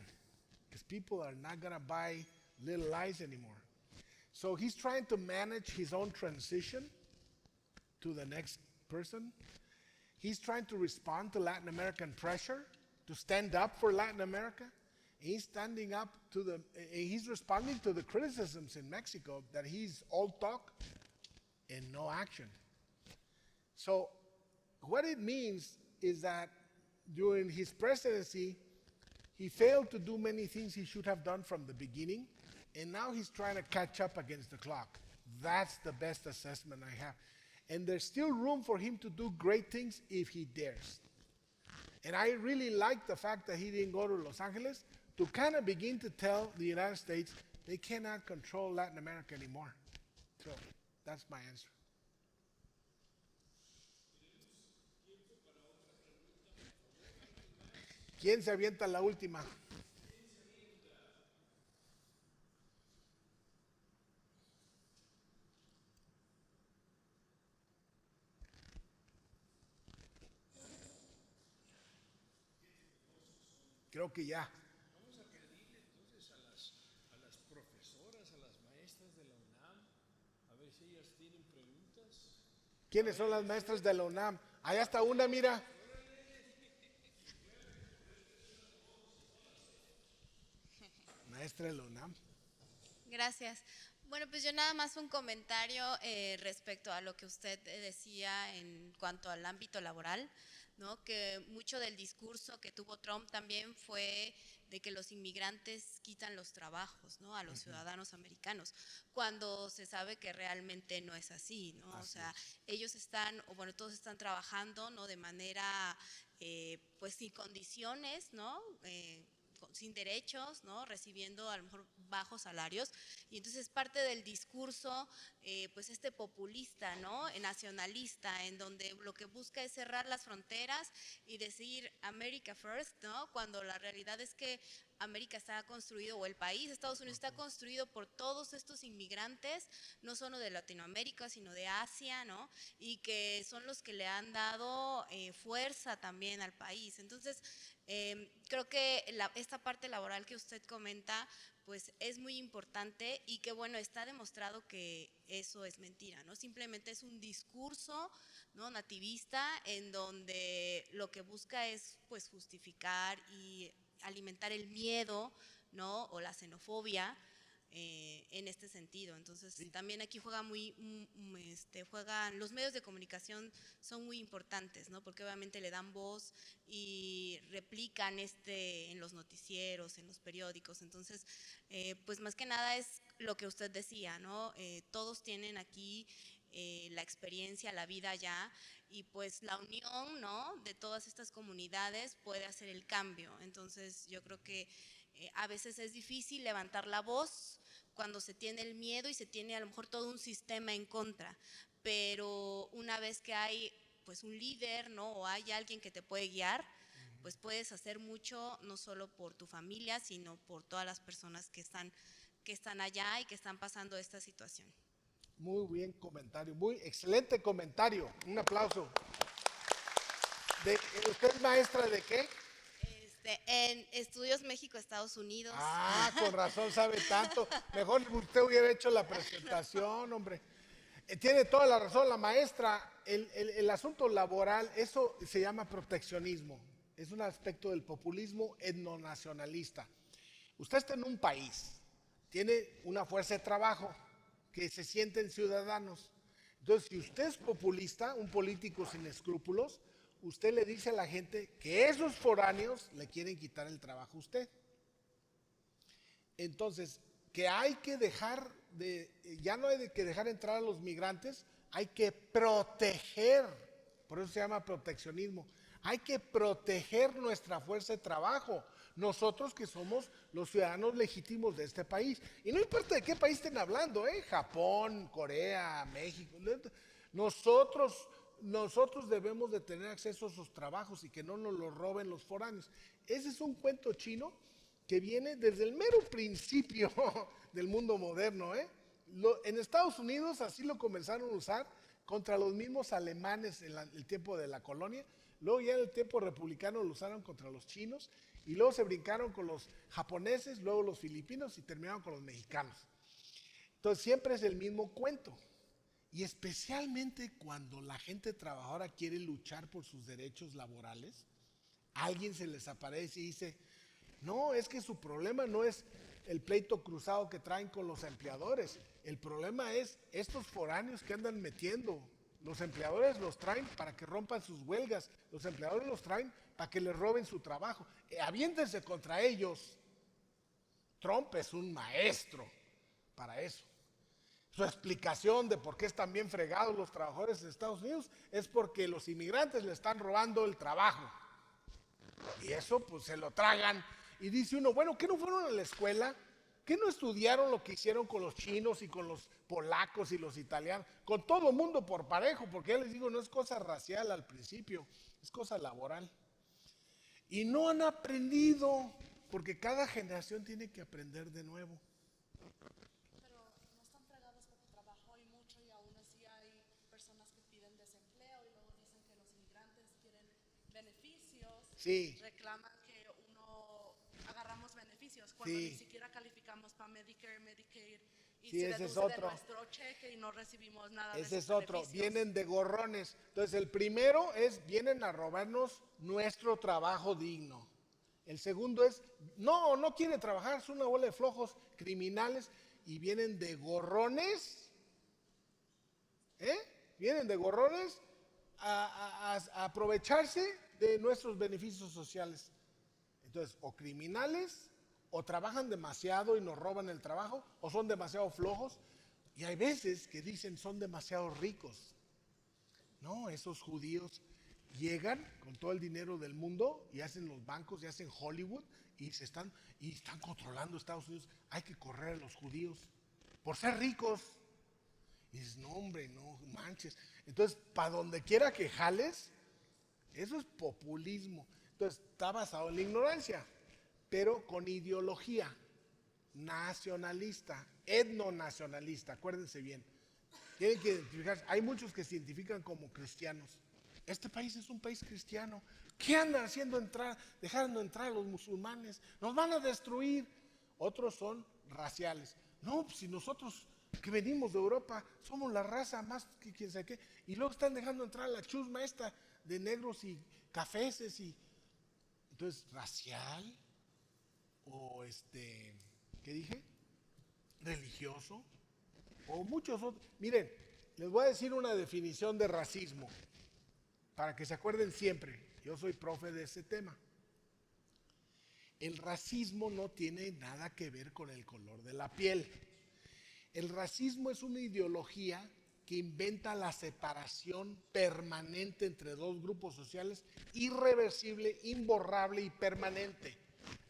because people are not going to buy little lies anymore. So he's trying to manage his own transition to the next person. He's trying to respond to Latin American pressure, to stand up for Latin America. He's responding to the criticisms in Mexico that he's all talk and no action. So what it means is that during his presidency, he failed to do many things he should have done from the beginning, and now he's trying to catch up against the clock. That's the best assessment I have. And there's still room for him to do great things if he dares. And I really like the fact that he didn't go to Los Angeles to kind of begin to tell the United States they cannot control Latin America anymore. So that's my answer. ¿Quién se avienta la última? Creo que ya. Vamos a pedirle entonces a las profesoras, a las maestras de la UNAM, a ver si ellas tienen preguntas. ¿Quiénes son las maestras de la UNAM? Allá está una, mira. Maestra de la UNAM. Gracias. Bueno, pues yo nada más un comentario respecto a lo que usted decía en cuanto al ámbito laboral. ¿no? Que mucho del discurso que tuvo Trump también fue de que los inmigrantes quitan los trabajos, ¿no? A los ciudadanos americanos, cuando se sabe que realmente no es así, ¿no? O sea, ellos están, o bueno, todos están trabajando, ¿no? De manera, pues sin condiciones, ¿no? Sin derechos, ¿no? Recibiendo a lo mejor bajos salarios, y entonces parte del discurso, pues populista, ¿no? Nacionalista, en donde lo que busca es cerrar las fronteras y decir America First, ¿no? Cuando la realidad es que América está construido, o el país, Estados Unidos, está construido por todos estos inmigrantes, no solo de Latinoamérica, sino de Asia, ¿no? Y que son los que le han dado fuerza también al país. Entonces, creo que esta parte laboral que usted comenta, pues es muy importante, y que bueno, está demostrado que eso es mentira, ¿no? Simplemente es un discurso, ¿no? Nativista, en donde lo que busca es pues justificar y alimentar el miedo, ¿no? O la xenofobia, en este sentido. Entonces, también aquí juegan los medios de comunicación son muy importantes, ¿no? Porque obviamente le dan voz y replican en los noticieros, en los periódicos. Entonces, pues más que nada es lo que usted decía, ¿no? Todos tienen aquí la experiencia, la vida allá, y pues la unión, ¿no? De todas estas comunidades puede hacer el cambio. Entonces, yo creo que a veces es difícil levantar la voz cuando se tiene el miedo y se tiene a lo mejor todo un sistema en contra, pero una vez que hay pues un líder, ¿no? O hay alguien que te puede guiar, pues puedes hacer mucho, no solo por tu familia, sino por todas las personas que están allá y que están pasando esta situación. Muy bien comentario, muy excelente comentario. Un aplauso. ¿Usted es maestra de qué? En Estudios México, Estados Unidos. Ah, con razón sabe tanto. Mejor usted hubiera hecho la presentación, hombre. Tiene toda la razón la maestra. El asunto laboral, eso se llama proteccionismo. Es un aspecto del populismo etnonacionalista. Usted está en un país, tiene una fuerza de trabajo, que se sienten ciudadanos. Entonces, si usted es populista, un político sin escrúpulos, usted le dice a la gente que esos foráneos le quieren quitar el trabajo a usted. Entonces, que hay que ya no hay que dejar entrar a los migrantes, hay que proteger, por eso se llama proteccionismo, hay que proteger nuestra fuerza de trabajo, nosotros que somos los ciudadanos legítimos de este país. Y no importa de qué país estén hablando, Japón, Corea, México, nosotros debemos de tener acceso a esos trabajos y que no nos los roben los foráneos. Ese es un cuento chino que viene desde el mero principio del mundo moderno. En Estados Unidos así lo comenzaron a usar contra los mismos alemanes en el tiempo de la colonia. Luego ya en el tiempo republicano lo usaron contra los chinos, y luego se brincaron con los japoneses, luego los filipinos y terminaron con los mexicanos. Entonces siempre es el mismo cuento. Y especialmente cuando la gente trabajadora quiere luchar por sus derechos laborales, alguien se les aparece y dice, no, es que su problema no es el pleito cruzado que traen con los empleadores, el problema es estos foráneos que andan metiendo. Los empleadores los traen para que rompan sus huelgas, los empleadores los traen para que les roben su trabajo. Aviéntense contra ellos. Trump es un maestro para eso. Su explicación de por qué están bien fregados los trabajadores de Estados Unidos es porque los inmigrantes le están robando el trabajo. Y eso pues se lo tragan. Y dice uno, bueno, ¿qué no fueron a la escuela? ¿Qué no estudiaron lo que hicieron con los chinos y con los polacos y los italianos? Con todo mundo por parejo, porque ya les digo, no es cosa racial al principio, es cosa laboral. Y no han aprendido, porque cada generación tiene que aprender de nuevo. Pero no están fregados porque trabajo hay mucho y aún así hay personas que piden desempleo y luego dicen que los inmigrantes quieren beneficios. Sí. Reclaman que agarramos beneficios cuando ni siquiera calificamos para Medicare, Medicaid, y Sí, se ese es deduce de otro. nuestro cheque y no recibimos nada de Ese esos es otro, beneficios. vienen de gorrones. Entonces el primero es, vienen a robarnos nuestro trabajo digno. El segundo es, no quiere trabajar, es una bola de flojos criminales, y vienen de gorrones, vienen de gorrones a aprovecharse de nuestros beneficios sociales. Entonces, o criminales, o trabajan demasiado y nos roban el trabajo, o son demasiado flojos. Y hay veces que dicen son demasiado ricos. No, esos judíos llegan con todo el dinero del mundo y hacen los bancos y hacen Hollywood y están controlando Estados Unidos. Hay que correr a los judíos por ser ricos. Y dices, no hombre, no manches. Entonces, para donde quiera que jales, eso es populismo. Entonces, está basado en la ignorancia, pero con ideología nacionalista, etnonacionalista, acuérdense bien. Tienen que identificarse. Hay muchos que se identifican como cristianos. Este país es un país cristiano. ¿Qué andan haciendo dejando entrar a los musulmanes? Nos van a destruir. Otros son raciales. No, pues si nosotros que venimos de Europa somos la raza más que quién sabe qué. Y luego están dejando entrar a la chusma esta de negros y cafeses y... Entonces, racial o ¿qué dije? Religioso o muchos otros. Miren, les voy a decir una definición de racismo para que se acuerden siempre. Yo soy profe de ese tema. El racismo no tiene nada que ver con el color de la piel. El racismo es una ideología que inventa la separación permanente entre dos grupos sociales, irreversible, imborrable y permanente.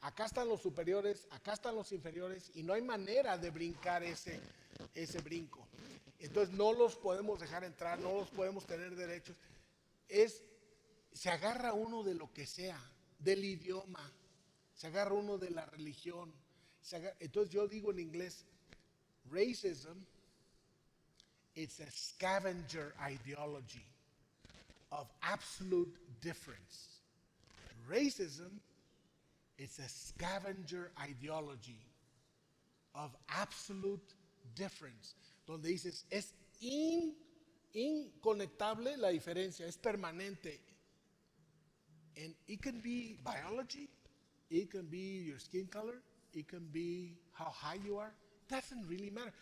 Acá están los superiores, acá están los inferiores y no hay manera de brincar ese brinco. Entonces no los podemos dejar entrar, no los podemos tener derechos. Se agarra uno de lo que sea, del idioma, se agarra uno de la religión. Entonces yo digo en inglés, racism, it's a scavenger ideology of absolute difference. Racism is a scavenger ideology of absolute difference. Donde dices, es inconectable la diferencia, es permanente. And it can be biology, it can be your skin color, it can be how high you are. Doesn't really matter.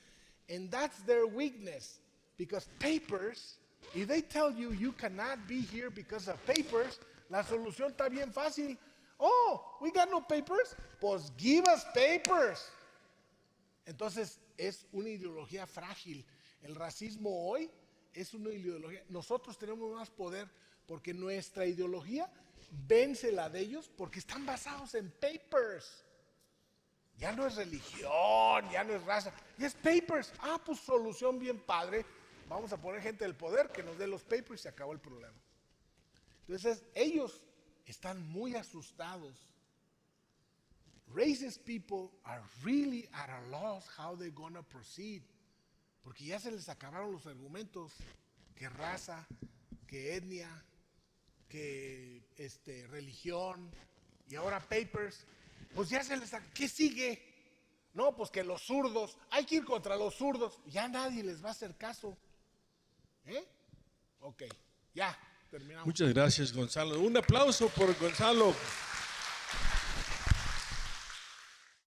And that's their weakness. Because papers, if they tell you you cannot be here because of papers, la solución está bien fácil. Oh, we got no papers? Pues give us papers. Entonces es una ideología frágil. El racismo hoy es una ideología. Nosotros tenemos más poder porque nuestra ideología vence la de ellos porque están basados en papers. Ya no es religión, ya no es raza, ya es papers. Ah, pues solución bien padre. Vamos a poner gente del poder que nos dé los papers y se acabó el problema. Entonces ellos están muy asustados. Racist people are really at a loss how they're gonna proceed. Porque ya se les acabaron los argumentos. Que raza, que etnia, que religión y ahora papers. Pues ya se les acabó. ¿Qué sigue? No, pues que los zurdos, hay que ir contra los zurdos. Ya nadie les va a hacer caso. Ok, ya terminamos. Muchas gracias, Gonzalo. Un aplauso por Gonzalo.